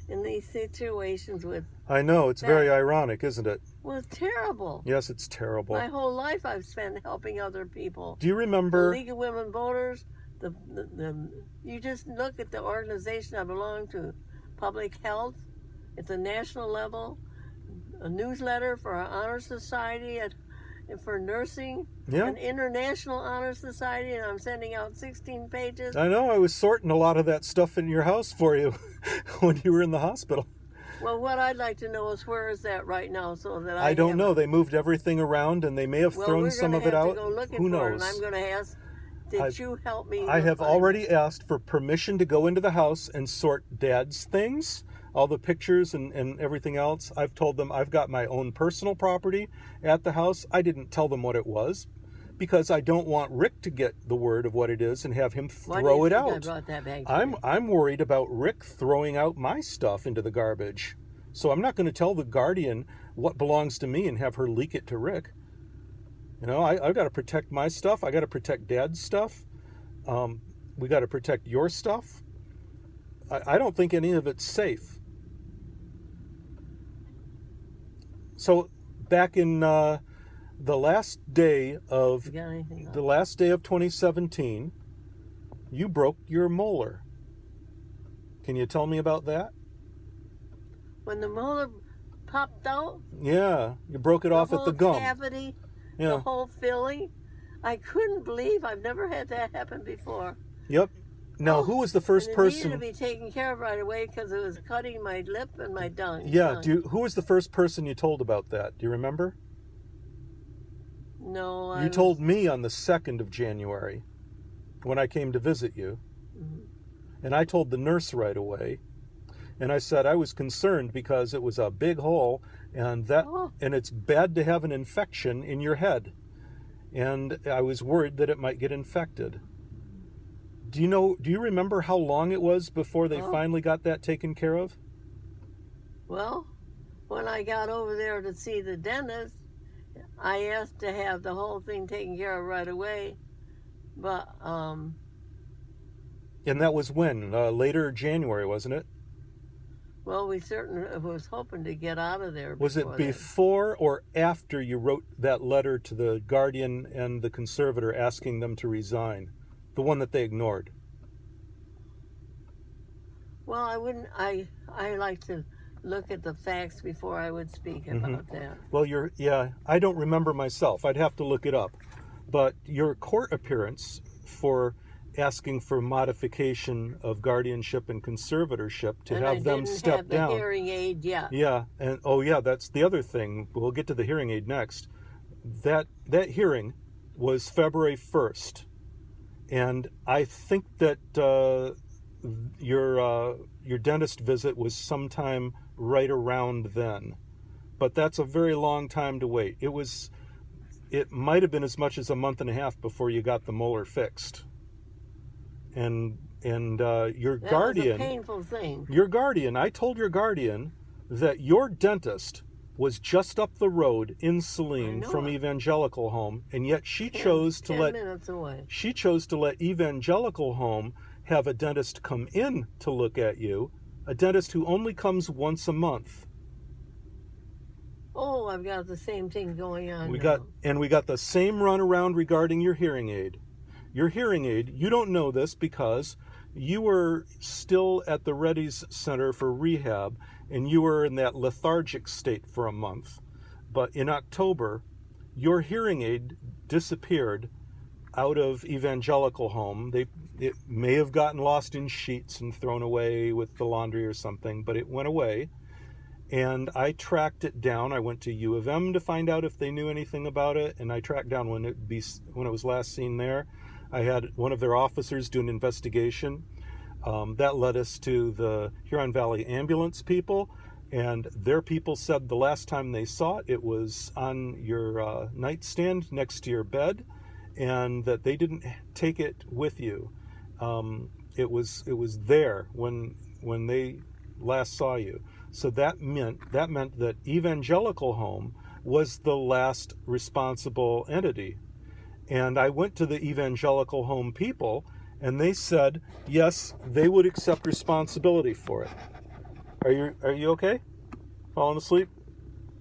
in these situations with... I know, it's very ironic, isn't it? Well, it's terrible. Yes, it's terrible. My whole life I've spent helping other people. Do you remember... The League of Women Voters, you just look at the organization I belong to, Public Health, at the national level, a newsletter for our honor society and for nursing, an international honor society, and I'm sending out 16 pages. I know, I was sorting a lot of that stuff in your house for you when you were in the hospital. Well, what I'd like to know is where is that right now, so that I don't know. They moved everything around, and they may have thrown some of it out. Go looking Who knows? For it, and I'm going to ask Did you help me? I have find already it? asked for permission to go into the house and sort Dad's things, all the pictures and everything else. I've told them I've got my own personal property at the house. I didn't tell them what it was because I don't want Rick to get the word of what it is and have him Why do throw you it think out. I brought that back to me? I'm worried about Rick throwing out my stuff into the garbage. So I'm not going to tell the guardian what belongs to me and have her leak it to Rick. You know, I've got to protect my stuff. I got to protect Dad's stuff. We got to protect your stuff. I don't think any of it's safe. So back in the last day of You got anything the last day of 2017, you broke your molar. Can you tell me about that? When the molar popped out, Yeah, you broke it off at the whole gum. cavity, Yeah. the whole filling, I couldn't believe I've never had that happen before. Yep. Now, who was the first and it person? needed to be taken care of right away because it was cutting my lip and my tongue. Yeah. Who was the first person you told about that? Do you remember? No. You told me on the 2nd of January when I came to visit you. Mm-hmm. And I told the nurse right away. And I said I was concerned because it was a big hole and and it's bad to have an infection in your head. And I was worried that it might get infected. Do you remember how long it was before they finally got that taken care of? Well, when I got over there to see the dentist, I asked to have the whole thing taken care of right away. But And that was when? Later January, wasn't it? well, we certainly was hoping to get out of there. Was it then. before or after you wrote that letter to the guardian and the conservator asking them to resign? The one that they ignored. Well, I wouldn't. I like to look at the facts before I would speak about that. Well, I don't remember myself. I'd have to look it up. But your court appearance for asking for modification of guardianship and conservatorship to And have I them didn't step have the down. hearing aid yet. Yeah, and that's the other thing. We'll get to the hearing aid next. That hearing was February 1st. And I think that your dentist visit was sometime right around then. But that's a very long time to wait. It might have been as much as a month and a half before you got the molar fixed. And your That guardian, was a painful thing. I told your guardian that your dentist was just up the road in Saline from Evangelical Home, and yet she chose to 10 minutes away. She chose to let Evangelical Home have a dentist come in to look at you, a dentist who only comes once a month. Oh, I've got the same thing going on. We now. got the same runaround regarding your hearing aid. Your hearing aid, you don't know this because you were still at the Reddy's Center for Rehab, and you were in that lethargic state for a month. But in October, your hearing aid disappeared out of Evangelical Home. It may have gotten lost in sheets and thrown away with the laundry or something, but it went away. And I tracked it down. I went to U of M to find out if they knew anything about it, and I tracked down when it was last seen there. I had one of their officers do an investigation. That led us to the Huron Valley ambulance people, and their people said the last time they saw it, it was on your nightstand next to your bed, and that they didn't take it with you. It was there when they last saw you. So that meant that Evangelical Home was the last responsible entity. And I went to the Evangelical Home people, and they said, yes, they would accept responsibility for it. Are you okay? Falling asleep?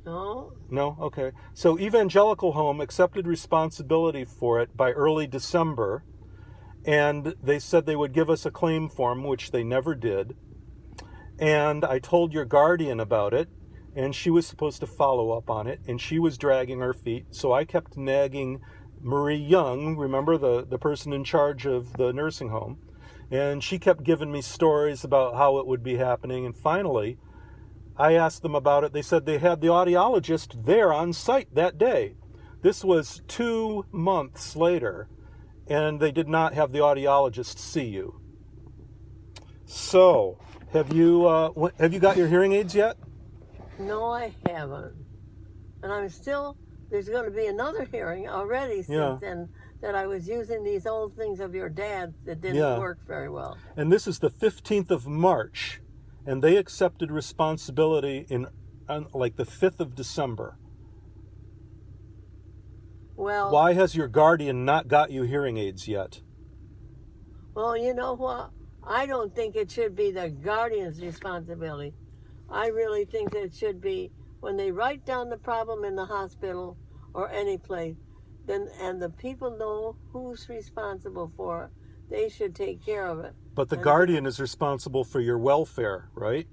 No. No? Okay. So Evangelical Home accepted responsibility for it by early December, and they said they would give us a claim form, which they never did. And I told your guardian about it, and she was supposed to follow up on it, and she was dragging her feet, so I kept nagging Marie Young, remember the person in charge of the nursing home, and she kept giving me stories about how it would be happening, and finally I asked them about it. They said they had the audiologist there on site that day. This was 2 months later, and they did not have the audiologist see you. So, have you got your hearing aids yet? No, I haven't. And I'm still, there's going to be another hearing already since then that I was using these old things of your dad that didn't work very well. And this is the 15th of March, and they accepted responsibility on like the 5th of December. Well, why has your guardian not got you hearing aids yet? Well, you know what? I don't think it should be the guardian's responsibility. I really think that it should be when they write down the problem in the hospital or any place, then and the people know who's responsible for it, they should take care of it. But the guardian is responsible for your welfare, right?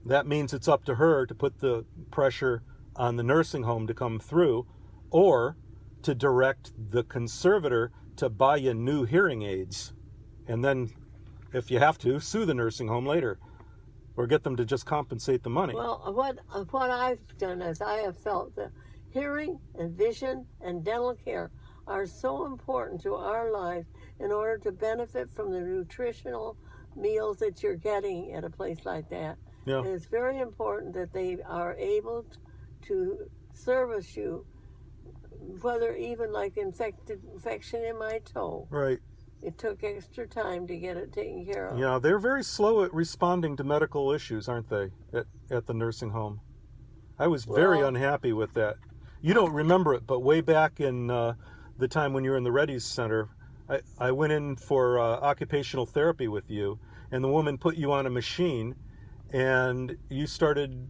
That means it's up to her to put the pressure on the nursing home to come through, or to direct the conservator to buy you new hearing aids. And then, if you have to, sue the nursing home later, or get them to just compensate the money. Well, what I've done is I have felt that hearing and vision and dental care are so important to our lives in order to benefit from the nutritional meals that you're getting at a place like that. Yeah. And it's very important that they are able to service you, whether even like infection in my toe. Right. It took extra time to get it taken care of. Yeah, they're very slow at responding to medical issues, aren't they, at the nursing home? I was very unhappy with that. You don't remember it, but way back in the time when you were in the Reddy's Center, I went in for occupational therapy with you, and the woman put you on a machine, and you started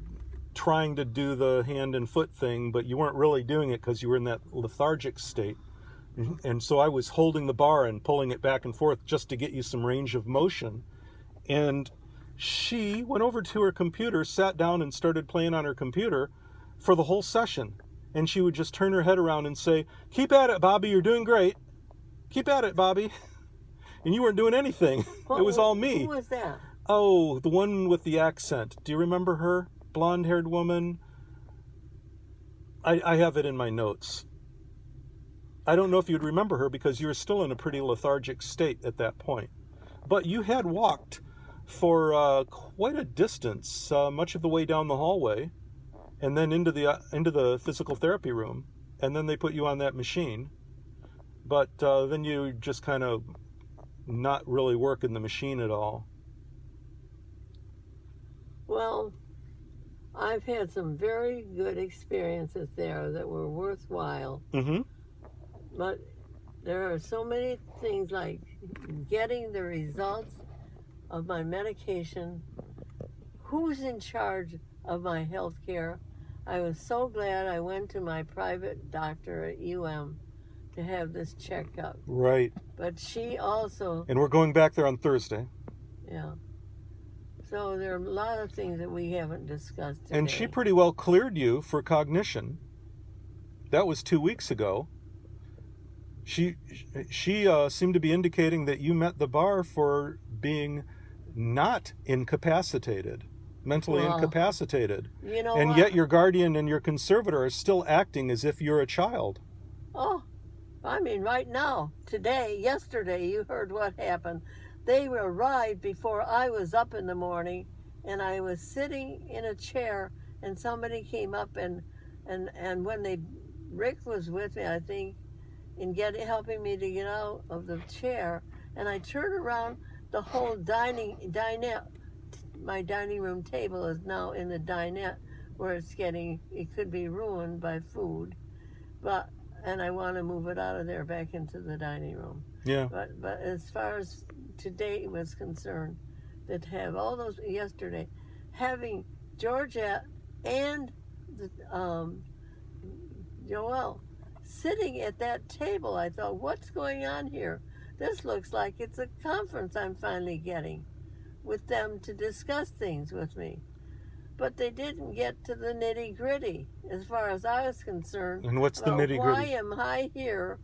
trying to do the hand and foot thing, but you weren't really doing it because you were in that lethargic state. And so I was holding the bar and pulling it back and forth just to get you some range of motion. And she went over to her computer, sat down and started playing on her computer for the whole session. And she would just turn her head around and say, "Keep at it, Bobbie, you're doing great. Keep at it, Bobbie." And you weren't doing anything. It was all me. Who was that? Oh, the one with the accent. Do you remember her? Blonde-haired woman. I have it in my notes. I don't know if you'd remember her because you were still in a pretty lethargic state at that point. But you had walked for quite a distance, much of the way down the hallway, and then into the physical therapy room, and then they put you on that machine. But then you just kind of not really work in the machine at all. Well, I've had some very good experiences there that were worthwhile. Mm-hmm. But there are so many things like getting the results of my medication, who's in charge of my health care. I was so glad I went to my private doctor at UM to have this checkup. Right. But she also... And we're going back there on Thursday. Yeah. So there are a lot of things that we haven't discussed today. And she pretty well cleared you for cognition. That was 2 weeks ago. She seemed to be indicating that you met the bar for being not incapacitated, mentally incapacitated. You know and what? Yet your guardian and your conservator are still acting as if you're a child. Oh, I mean, right now, today, yesterday, you heard what happened. They arrived before I was up in the morning, and I was sitting in a chair, and somebody came up and when Rick was with me, I think, in helping me to get out of the chair, and I turned around, the whole dinette, my dining room table is now in the dinette where it could be ruined by food, and I want to move it out of there back into the dining room. Yeah. But as far as today was concerned, that have all those yesterday, having Georgette and Joelle sitting at that table, I thought, what's going on here? This looks like it's a conference I'm finally getting with them to discuss things with me. But they didn't get to the nitty-gritty as far as I was concerned. And what's the nitty-gritty? Why am I here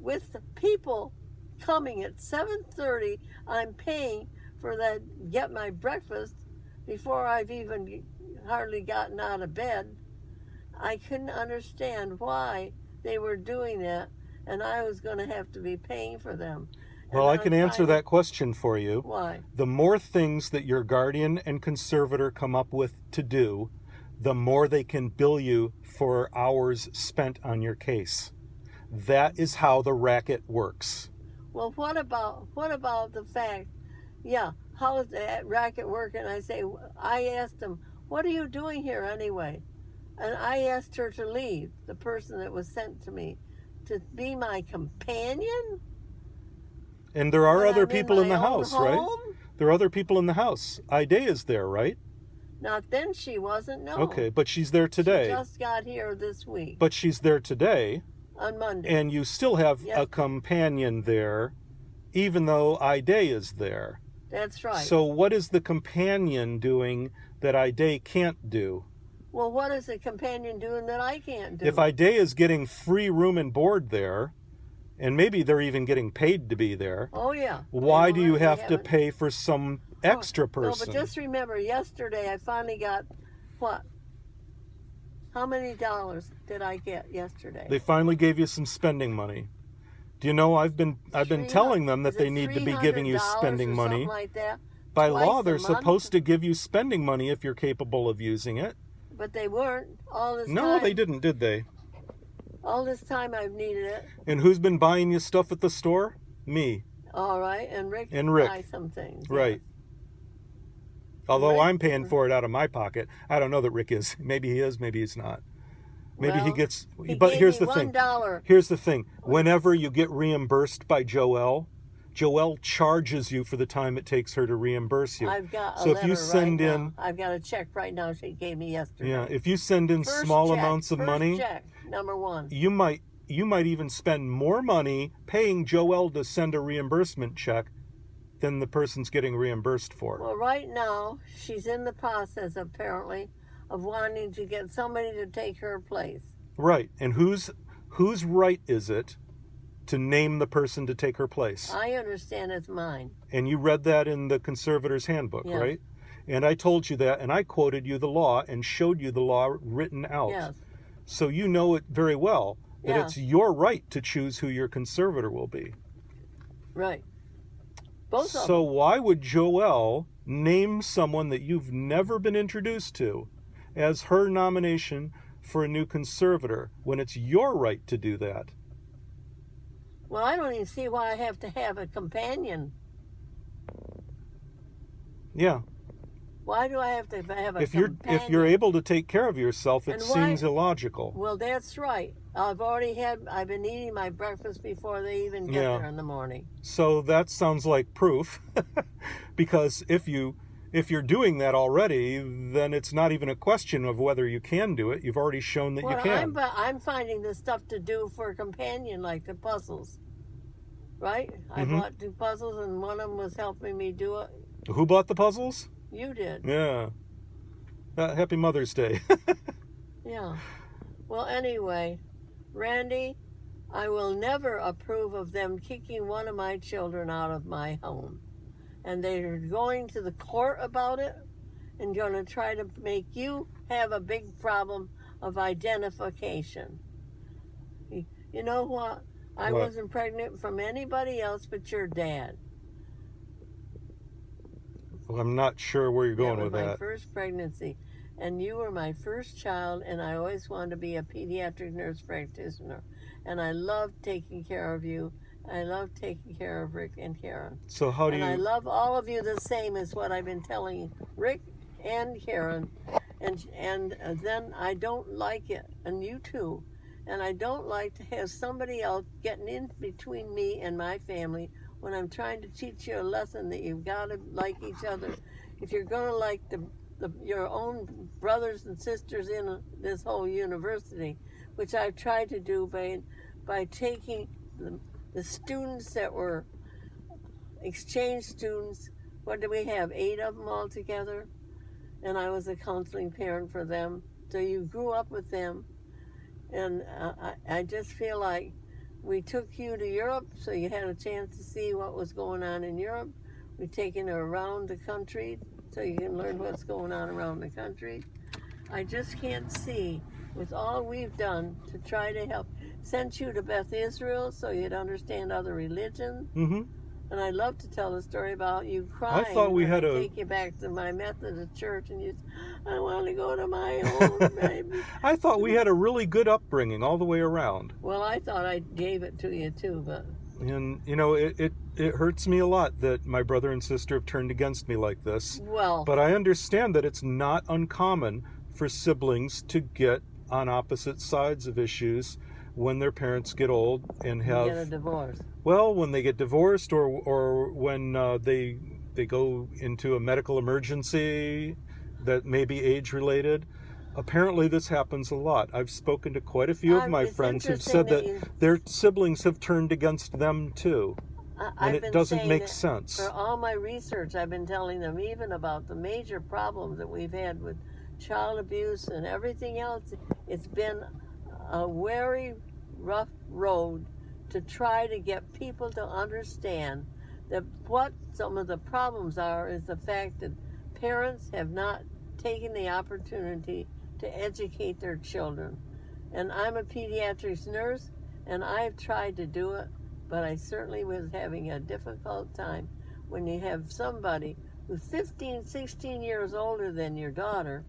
with the people coming at 7:30? I'm paying for that, get my breakfast before I've even hardly gotten out of bed. I couldn't understand why they were doing that, and I was going to have to be paying for them. Well, I can answer that question for you. Why? The more things that your guardian and conservator come up with to do, the more they can bill you for hours spent on your case. That is how the racket works. Well, what about the fact, how is that racket working? I asked them, what are you doing here anyway? And I asked her to leave, the person that was sent to me, to be my companion? And there are other I'm people in the my own house, right? home? There are other people in the house. Ida is there, right? Not then, she wasn't, no. Okay, but she's there today. She just got here this week. But she's there today. On Monday. And you still have a companion there, even though Ida is there. That's right. So what is the companion doing that Ida can't do? Well, what is the companion doing that I can't do? If Ida is getting free room and board there, and maybe they're even getting paid to be there. Oh, yeah. Why do you have to pay for some extra person? No, but just remember, yesterday I finally got, what? How many dollars did I get yesterday? They finally gave you some spending money. Do you know I've been telling them that they need to be giving you spending money. Like that? By law, they're supposed to give you spending money if you're capable of using it. But they weren't all this time. No, they didn't, did they? All this time I've needed it. And who's been buying you stuff at the store? Me. All right, and Rick buy some things. Right. Although I'm paying for it out of my pocket. I don't know that Rick is. Maybe he is, maybe he's not. Maybe he gets... But here's the thing. Here's the thing. Whenever you get reimbursed by Joelle charges you for the time it takes her to reimburse you. I've got a so if you send in... now. I've got a check right now she gave me yesterday. Yeah, if you send in small amounts of money... check, number one. You might even spend more money paying Joelle to send a reimbursement check than the person's getting reimbursed for. Well, right now, she's in the process, apparently, of wanting to get somebody to take her place. Right. And whose right is it to name the person to take her place? I understand it's mine. And you read that in the Conservator's Handbook, right? And I told you that, and I quoted you the law and showed you the law written out. Yes. So you know it very well that it's your right to choose who your conservator will be. Right. Both of them. So why would Joelle name someone that you've never been introduced to as her nomination for a new conservator when it's your right to do that? Well, I don't even see why I have to have a companion. Yeah. Why do I have to have a companion? If you're able to take care of yourself, it seems illogical. Well, that's right. I've been eating my breakfast before they even get there in the morning. So that sounds like proof. Because if you're doing that already, then it's not even a question of whether you can do it. You've already shown that you can. I'm finding the stuff to do for a companion, like the puzzles. Right? I bought 2 puzzles, and one of them was helping me do it. Who bought the puzzles? You did. Yeah. Happy Mother's Day. Yeah. Well, anyway, Randy, I will never approve of them kicking one of my children out of my home. And they're going to the court about it and going to try to make you have a big problem of identification. You know what? I wasn't pregnant from anybody else but your dad. Well, I'm not sure where you're going with that. That was my first pregnancy. And you were my first child, and I always wanted to be a pediatric nurse practitioner. And I loved taking care of you. I love taking care of Rick and Karen. So how do you... And I love all of you the same as what I've been telling Rick and Karen. And then I don't like it, and you too. And I don't like to have somebody else getting in between me and my family when I'm trying to teach you a lesson that you've got to like each other. If you're going to like your own brothers and sisters in this whole university, which I've tried to do by taking the students that were exchange students. What do we have? 8 of them all together? And I was a counseling parent for them. So you grew up with them. And I just feel like we took you to Europe so you had a chance to see what was going on in Europe. We've taken her around the country so you can learn what's going on around the country. I just can't see with all we've done to try to help. Sent you to Beth Israel so you'd understand other religions. Mm-hmm. And I love to tell the story about you crying. I thought we had I take you back to my Methodist church, and you said, I want to go to my own, baby. I thought we had a really good upbringing all the way around. Well, I thought I gave it to you too, but... And, you know, it hurts me a lot that my brother and sister have turned against me like this. Well... But I understand that it's not uncommon for siblings to get on opposite sides of issues when their parents get old and have... Get a divorce. Well, when they get divorced or when they go into a medical emergency that may be age-related. Apparently this happens a lot. I've spoken to quite a few of my friends who've said that their siblings have turned against them too. And it doesn't make sense. For all my research, I've been telling them even about the major problems that we've had with child abuse and everything else. It's been a very rough road to try to get people to understand that what some of the problems are is the fact that parents have not taken the opportunity to educate their children. And I'm a pediatrics nurse, and I've tried to do it, but I certainly was having a difficult time when you have somebody who's 15, 16 years older than your daughter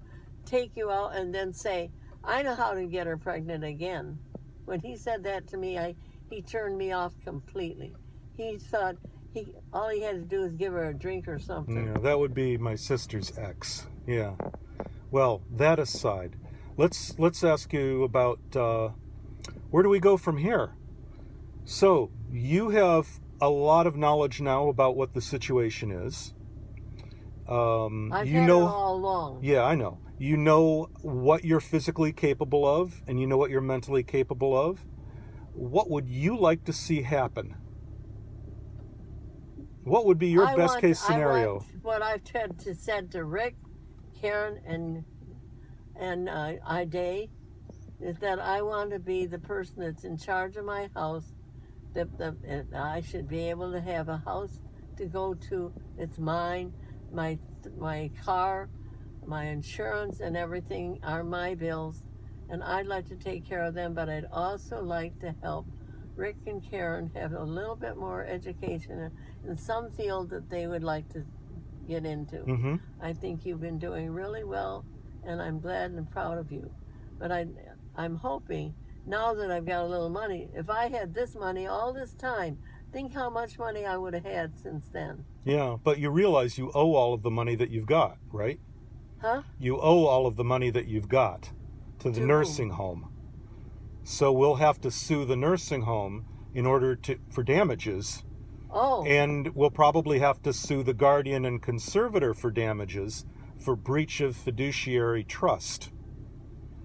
take you out and then say, I know how to get her pregnant again. When he said that to me, he turned me off completely. He thought all he had to do was give her a drink or something. Yeah, that would be my sister's ex. Yeah. Well, that aside, let's ask you about where do we go from here? So you have a lot of knowledge now about what the situation is. I've you had know, it all along. Yeah, I know. You know what you're physically capable of, and you know what you're mentally capable of. What would you like to see happen? What would be your best case scenario? What I've said to Rick, Karen, and Ida is that I want to be the person that's in charge of my house. That I should be able to have a house to go to. It's mine. My car, my insurance, and everything are my bills, and I'd like to take care of them. But I'd also like to help Rick and Karen have a little bit more education in some field that they would like to get into. Mm-hmm. I think you've been doing really well, and I'm glad and proud of you. But I'm hoping, now that I've got a little money, if I had this money all this time, think how much money I would have had since then. Yeah, but you realize you owe all of the money that you've got, right? Huh? You owe all of the money that you've got to the nursing home. So we'll have to sue the nursing home in order for damages. Oh. And we'll probably have to sue the guardian and conservator for damages for breach of fiduciary trust.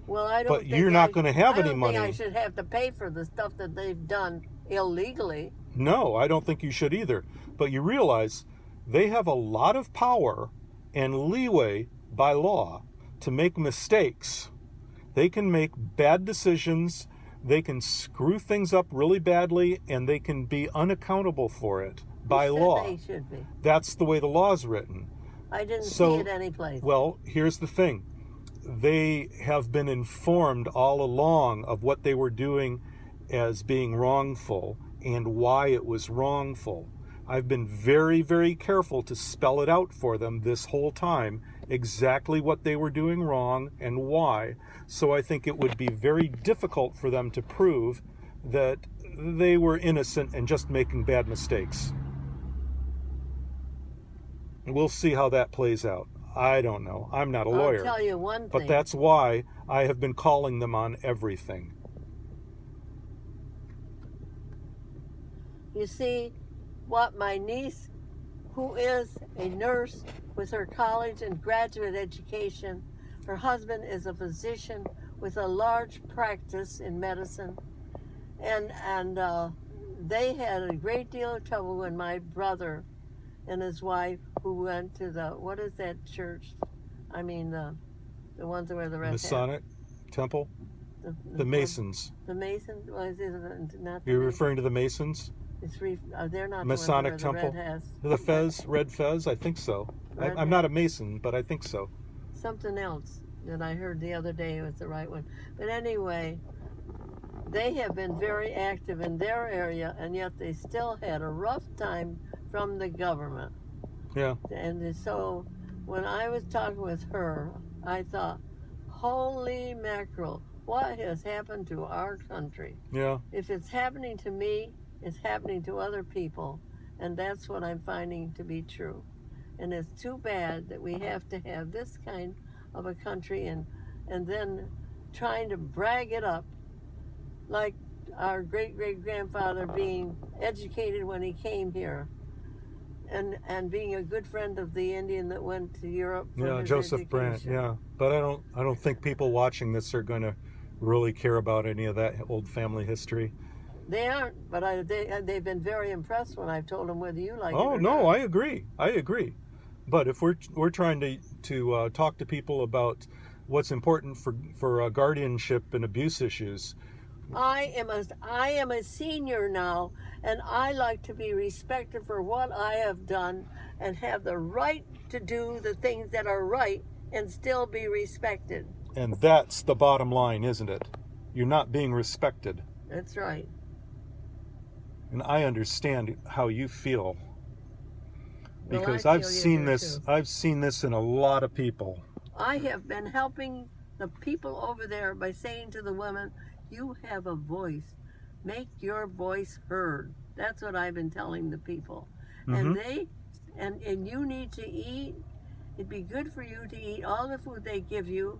Well, I don't. But you're not going to have any money. I don't think I should have to pay for the stuff that they've done illegally. No, I don't think you should either. But you realize they have a lot of power and leeway by law to make mistakes. They can make bad decisions, they can screw things up really badly, and they can be unaccountable for it by law. They should be. That's the way the law is written. I didn't see it anyplace. Well, here's the thing. They have been informed all along of what they were doing as being wrongful and why it was wrongful. I've been very, very careful to spell it out for them this whole time, exactly what they were doing wrong and why. So I think it would be very difficult for them to prove that they were innocent and just making bad mistakes. We'll see how that plays out. I don't know. I'm not a lawyer. I'll tell you one thing. But that's why I have been calling them on everything. You see, what my niece, who is a nurse with her college and graduate education, her husband is a physician with a large practice in medicine, and they had a great deal of trouble when my brother and his wife, who went to what is that church? I mean, the ones where the red Masonic Temple? The Masons. The Masons? Well, is it not the You're Masons? referring to the Masons? They're not Masonic the ones where Temple? the red has. Red Fez? I think so. I'm not a Mason, but I think so. Something else. that I heard the other day was the right one. But anyway, they have been very active in their area, and yet they still had a rough time from the government. Yeah. And so when I was talking with her, I thought, holy mackerel, what has happened to our country? Yeah. If it's happening to me, it's happening to other people. And that's what I'm finding to be true. And it's too bad that we have to have this kind of a country and then trying to brag it up like our great-great-grandfather being educated when he came here and being a good friend of the Indian that went to Europe for his Joseph education. Brant, yeah. But I don't think people watching this are going to really care about any of that old family history. They aren't, but they've been very impressed when I've told them whether you like it or no, not. I agree. But if we're trying to talk to people about what's important for guardianship and abuse issues, I am a senior now, and I like to be respected for what I have done and have the right to do the things that are right and still be respected. and that's the bottom line, isn't it? You're not being respected. That's right. And I understand how you feel. Well, Because I I've feel you seen do, this too. I've seen this in a lot of people. I have been helping the people over there by saying to the women, you have a voice. Make your voice heard. That's what I've been telling the people. And you need to eat. It'd be good for you to eat all the food they give you.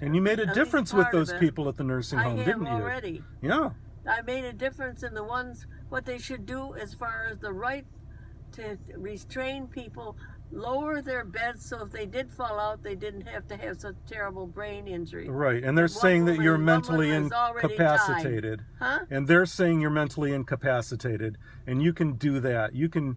And you made a At least difference with part of those it. people at the nursing home, I have didn't you? already. Yeah. I made a difference in the ones, what they should do as far as the right to restrain people, lower their beds so if they did fall out, they didn't have to have such terrible brain injury. Right. And they're One saying that woman- you're one mentally woman has already incapacitated. Huh? And they're saying you're mentally incapacitated, and you can do that. You can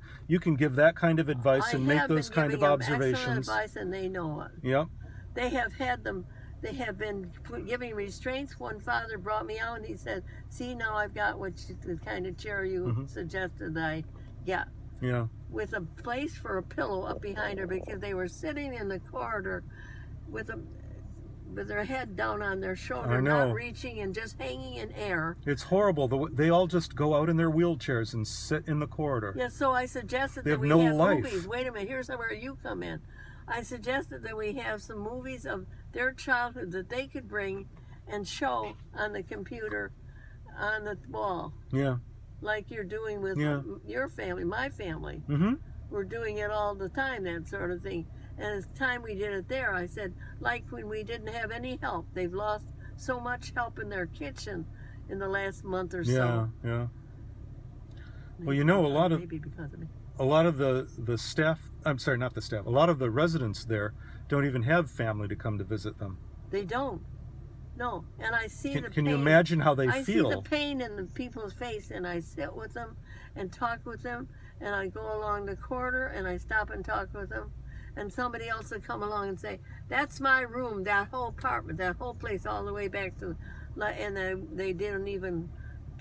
give that kind of advice and make those kind of observations. Excellent advice, and they know it. Yep. They have had them. They have been giving restraints. One father brought me out, and he said, "See, now I've got the kind of chair you suggested that I get." Yeah. With a place for a pillow up behind her because they were sitting in the corridor with their head down on their shoulder, I know. not reaching and just hanging in air. It's horrible. They all just go out in their wheelchairs and sit in the corridor. Yeah, so I suggested They that have we no have life. movies. Wait a minute, here's where you come in. I suggested that we have some movies of their childhood that they could bring and show on the computer on the wall, Yeah. like you're doing with your family, my family. Mm-hmm. We're doing it all the time, that sort of thing. And it's time we did it there. I said, like when we didn't have any help. They've lost so much help in their kitchen in the last month or so. Yeah. Well, you know, Maybe because of me. a lot of the staff, I'm sorry, not the staff, a lot of the residents there don't even have family to come to visit them. They don't. No. And I see the pain. Can you imagine how they I feel? see the pain in the people's face, and I sit with them and talk with them, and I go along the corridor and I stop and talk with them, and somebody else will come along and say, "That's my room, that whole apartment, that whole place, all the way back to," and they didn't even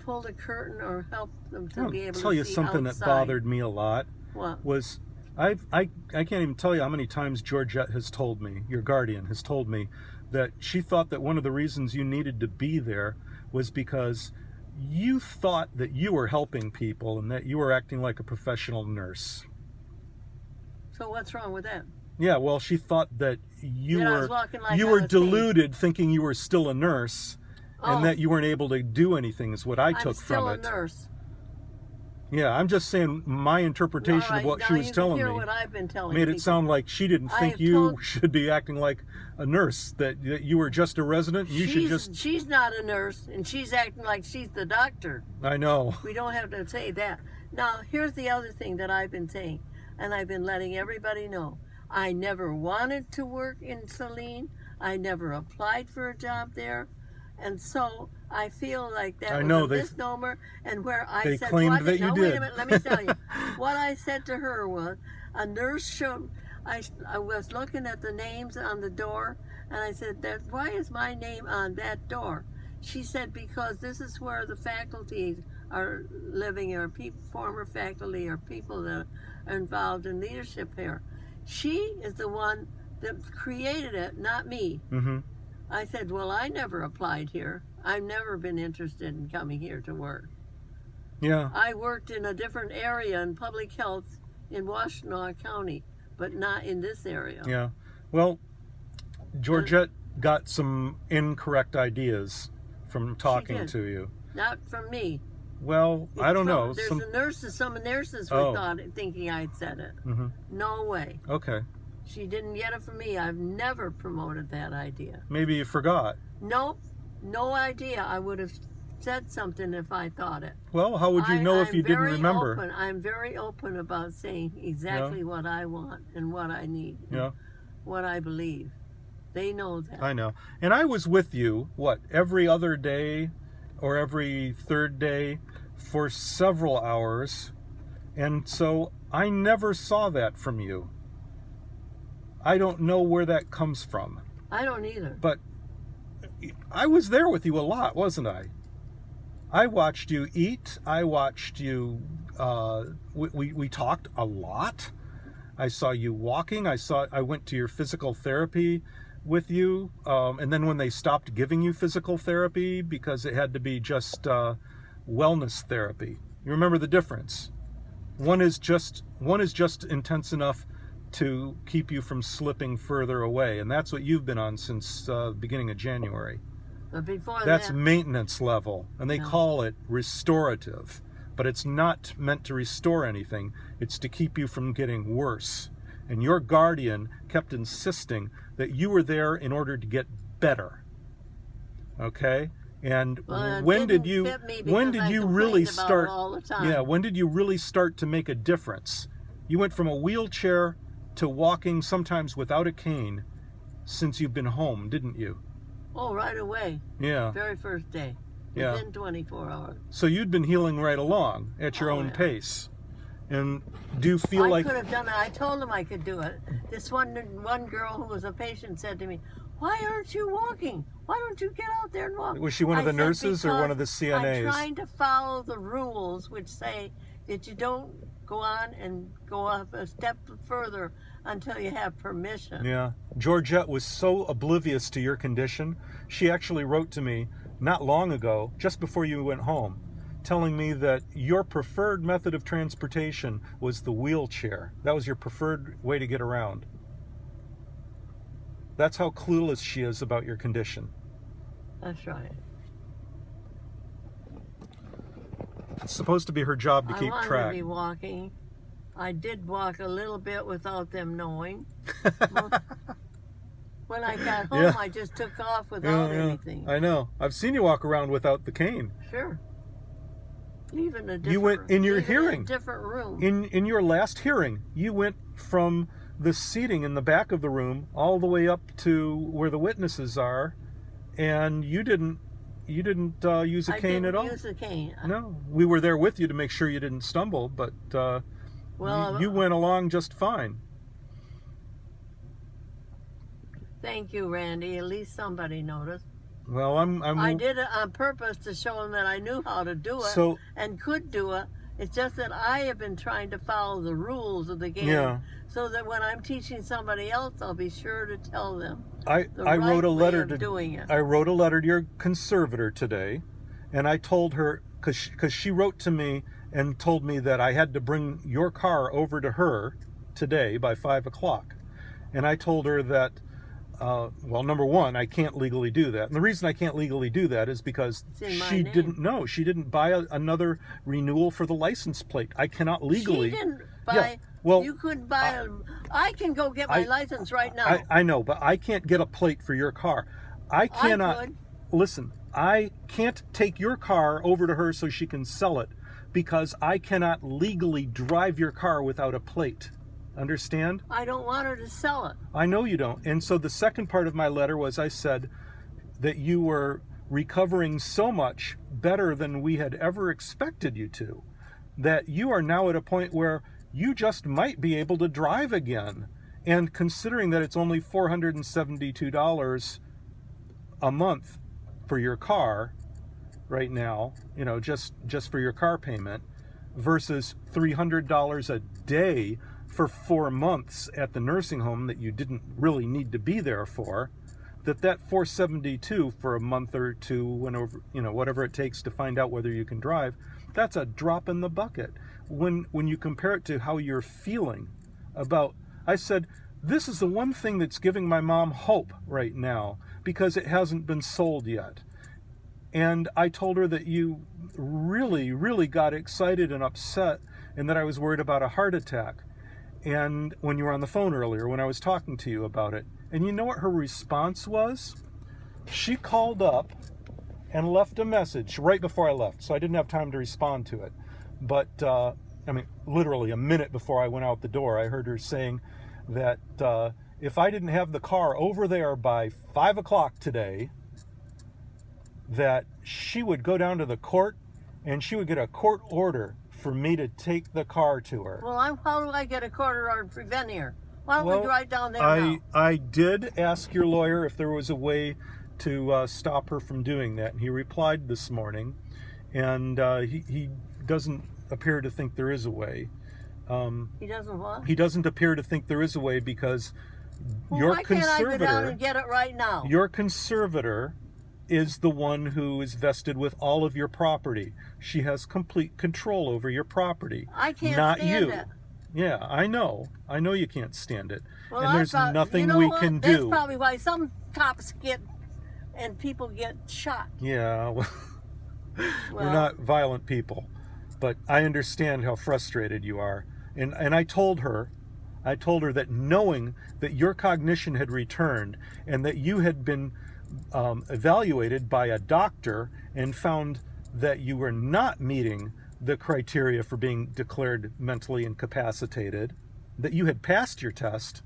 pull the curtain or help them to be able to see I'll tell you something outside. that bothered me a lot. What? Was I can't even tell you how many times Georgette has told me, your guardian has told me, that she thought that one of the reasons you needed to be there was because you thought that you were helping people and that you were acting like a professional nurse. So what's wrong with that? Yeah, well, she thought that you That I were was walking like I you were was deluded, thinking you were still a nurse, Oh. and that you weren't able to do anything. Is what I took I'm still from a it. nurse. Yeah, I'm just saying my interpretation All right, of what now she was you telling hear me what I've been telling made people. it sound like she didn't I think have you told- should be acting like a nurse, that you were just a resident. You should just. She's not a nurse, and she's acting like she's the doctor. I know. We don't have to say that. Now, here's the other thing that I've been saying, and I've been letting everybody know. I never wanted to work in Saline. I never applied for a job there. And so I feel like that I was know, a they- misnomer. And where I they said, claimed what, that you now, did. wait a minute, let me tell you. What I said to her was, a nurse showed, I was looking at the names on the door, and I said, why is my name on that door? She said, because this is where the faculty are living, or former faculty, or people that are involved in leadership here. She is the one that created it, not me. Mm-hmm. I said, well, I never applied here. I've never been interested in coming here to work. Yeah. I worked in a different area in public health in Washtenaw County, but not in this area. Yeah. Well, Georgette got some incorrect ideas from talking to you. Not from me. Well, I don't know. There's some nurses were thinking I'd said it. Mm-hmm. No way. Okay. She didn't get it from me. I've never promoted that idea. Maybe you forgot. Nope. No idea. I would have said something if I thought it. Well, how would you know if you didn't remember? I'm very open about saying exactly what I want and what I need. Yeah. What I believe. They know that. I know. And I was with you, every other day or every third day for several hours. And so I never saw that from you. I don't know where that comes from. I don't either. But I was there with you a lot, wasn't I? I watched you eat. I watched you, we talked a lot. I saw you walking. I went to your physical therapy with you. And then when they stopped giving you physical therapy because it had to be just wellness therapy. You remember the difference? One is just intense enough to keep you from slipping further away. And that's what you've been on since the beginning of January. But before that's that, maintenance level, and they call it restorative. But it's not meant to restore anything. It's to keep you from getting worse. And your guardian kept insisting that you were there in order to get better. Okay? And when did you really start? Yeah, when did you really start to make a difference? You went from a wheelchair to walking sometimes without a cane since you've been home, didn't you? Oh, right away. Yeah. Very first day. Yeah. Within 24 hours. So you'd been healing right along at your own pace. And do you feel like... I could have done it. I told him I could do it. This one girl who was a patient said to me, why aren't you walking? Why don't you get out there and walk? Was she one of the nurses or one of the CNAs? I'm trying to follow the rules which say that you don't go on and go up a step further until you have permission. Yeah. Georgette was so oblivious to your condition. She actually wrote to me not long ago, just before you went home, telling me that your preferred method of transportation was the wheelchair. That was your preferred way to get around. That's how clueless she is about your condition. That's right. It's supposed to be her job to keep track. I wanted to be walking. I did walk a little bit without them knowing. When I got home, I just took off without anything. I know. I've seen you walk around without the cane. Sure. Even a different, you went in your hearing. A different room. In your last hearing, you went from the seating in the back of the room all the way up to where the witnesses are, and you didn't use a cane at all. I didn't use a cane. No, we were there with you to make sure you didn't stumble, but you went along just fine. Thank you, Randy. At least somebody noticed. Well, I did it on purpose to show them that I knew how to do it and could do it. It's just that I have been trying to follow the rules of the game so that when I'm teaching somebody else, I'll be sure to tell them. I wrote a letter to your conservator today, and I told her, because she wrote to me and told me that I had to bring your car over to her today by 5 o'clock. And I told her that, well, number one, I can't legally do that. And the reason I can't legally do that is because she didn't know. She didn't buy another renewal for the license plate. I cannot legally. She didn't buy. Well, you couldn't buy I can go get my license right now. I know, but I can't get a plate for your car. I cannot. Listen, I can't take your car over to her so she can sell it because I cannot legally drive your car without a plate. Understand? I don't want her to sell it. I know you don't. And so the second part of my letter was I said that you were recovering so much better than we had ever expected you to, that you are now at a point where you just might be able to drive again. And considering that it's only $472 a month for your car right now, just for your car payment, versus $300 a day for 4 months at the nursing home that you didn't really need to be there for, that $472 for a month or two, whenever, whatever it takes to find out whether you can drive, that's a drop in the bucket. When you compare it to how you're feeling about, I said, this is the one thing that's giving my mom hope right now, because it hasn't been sold yet. And I told her that you really, really got excited and upset, and that I was worried about a heart attack. And when you were on the phone earlier, when I was talking to you about it, and you know what her response was? She called up and left a message right before I left, so I didn't have time to respond to it. But, literally a minute before I went out the door, I heard her saying that if I didn't have the car over there by 5 o'clock today, that she would go down to the court and she would get a court order for me to take the car to her. Well, how do I get a court order to prevent here? Why don't we drive down there now? I did ask your lawyer if there was a way to stop her from doing that, and he replied this morning, and he doesn't appear to think there is a way. He doesn't what? He doesn't appear to think there is a way, because why can't I go down and get it right now? Your conservator is the one who is vested with all of your property. She has complete control over your property. I can't not stand you. it. Yeah, I know. I know you can't stand it. Well, and there's nothing we can do. That's probably why some cops and people get shot. Yeah, well, we're not violent people. But I understand how frustrated you are. And I told her that knowing that your cognition had returned and that you had been evaluated by a doctor and found that you were not meeting the criteria for being declared mentally incapacitated, that you had passed your test,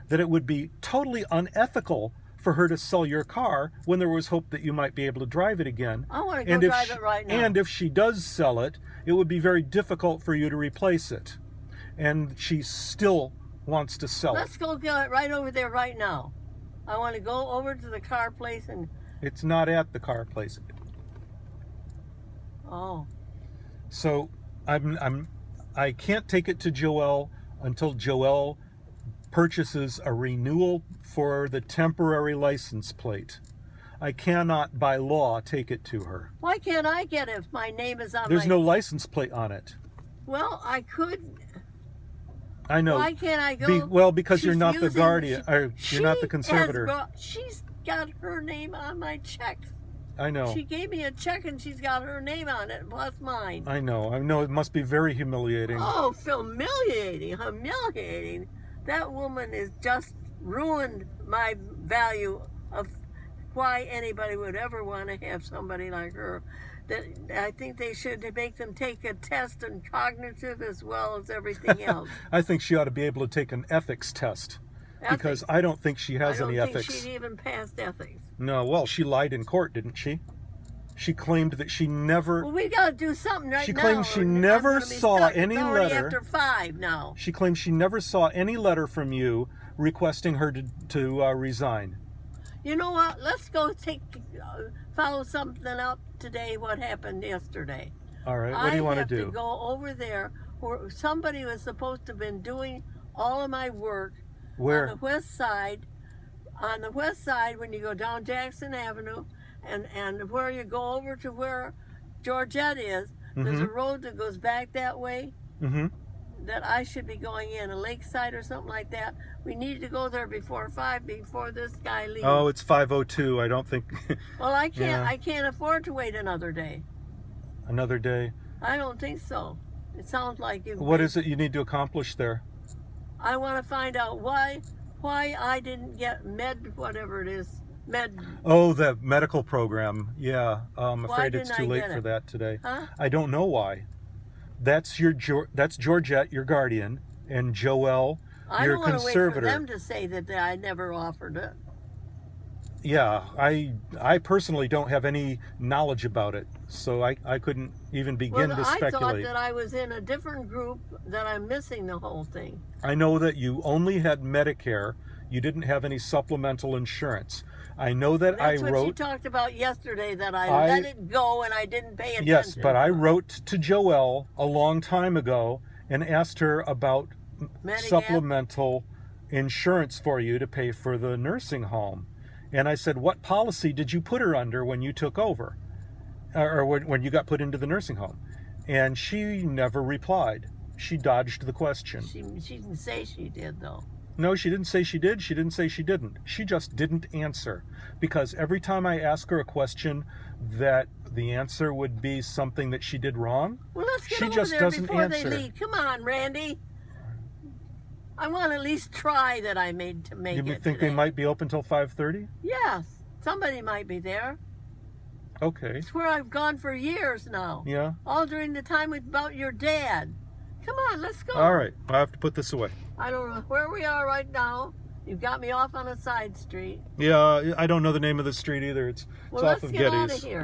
that it would be totally unethical for her to sell your car when there was hope that you might be able to drive it again. I want to go drive it right now. And if she does sell it, it would be very difficult for you to replace it. And she still wants to sell it. Let's go get it right over there right now. I want to go over to the car place and... It's not at the car place. Oh. So I can't take it to Joelle until Joelle purchases a renewal for the temporary license plate. I cannot by law take it to her. Why can't I get it if my name is on There's no license plate on it. Well, I could... I know. Why can't I go? Because you're not the guardian, or you're not the conservator. She's got her name on my check. I know. She gave me a check and she's got her name on it, plus mine. I know. It must be very humiliating. Oh, humiliating. That woman has just ruined my value of why anybody would ever want to have somebody like her. That I think they should make them take a test in cognitive as well as everything else. I think she ought to be able to take an ethics test. Because I don't think she has any ethics. I don't think she'd even passed ethics. No, well, she lied in court, didn't she? She claimed that she never... Well, we got to do something right now. She claimed she never saw any letter... It's already after 5 now. She claimed she never saw any letter from you requesting her to resign. You know what? Let's go follow something up today, what happened yesterday. All right, what do you want to do? I have to go over there where somebody was supposed to have been doing all of my work. Where? On the west side. On the west side, when you go down Jackson Avenue, and where you go over to where Georgette is, there's a road that goes back that way. That I should be going in, a lakeside or something like that. We need to go there before 5, before this guy leaves. Oh, it's 5:02. I don't think. Well, I can't. Yeah. I can't afford to wait another day. Another day? I don't think so. It sounds like you. What is it you need to accomplish there? I want to find out why I didn't get whatever it is. Oh, the medical program. Yeah, I'm afraid it's too late for that today. Huh? I don't know why. That's Georgette, your guardian, and Joelle, your conservator. I don't want to wait for them to say that I never offered it. Yeah, I personally don't have any knowledge about it, so I couldn't even begin to speculate. I thought that I was in a different group, that I'm missing the whole thing. I know that you only had Medicare. You didn't have any supplemental insurance. I know that That's what she talked about yesterday, that I let it go and I didn't pay attention. Yes, but I wrote to Joelle a long time ago and asked her about supplemental insurance for you to pay for the nursing home. And I said, what policy did you put her under when you took over? Or when you got put into the nursing home? And she never replied. She dodged the question. She didn't say she did, though. No, she didn't say she did. She didn't say she didn't. She just didn't answer. Because every time I ask her a question that the answer would be something that she did wrong, well, let's get she over just there doesn't before answer. they leave. Come on, Randy. I want to at least try that I made to make it You think today. they might be open till 5:30? Yes. Somebody might be there. Okay. It's where I've gone for years now. Yeah. All during the time about your dad. Come on, let's go. All right. I have to put this away. I don't know where we are right now. You've got me off on a side street. Yeah, I don't know the name of the street either. It's Well, off let's of get out of Getty's. here.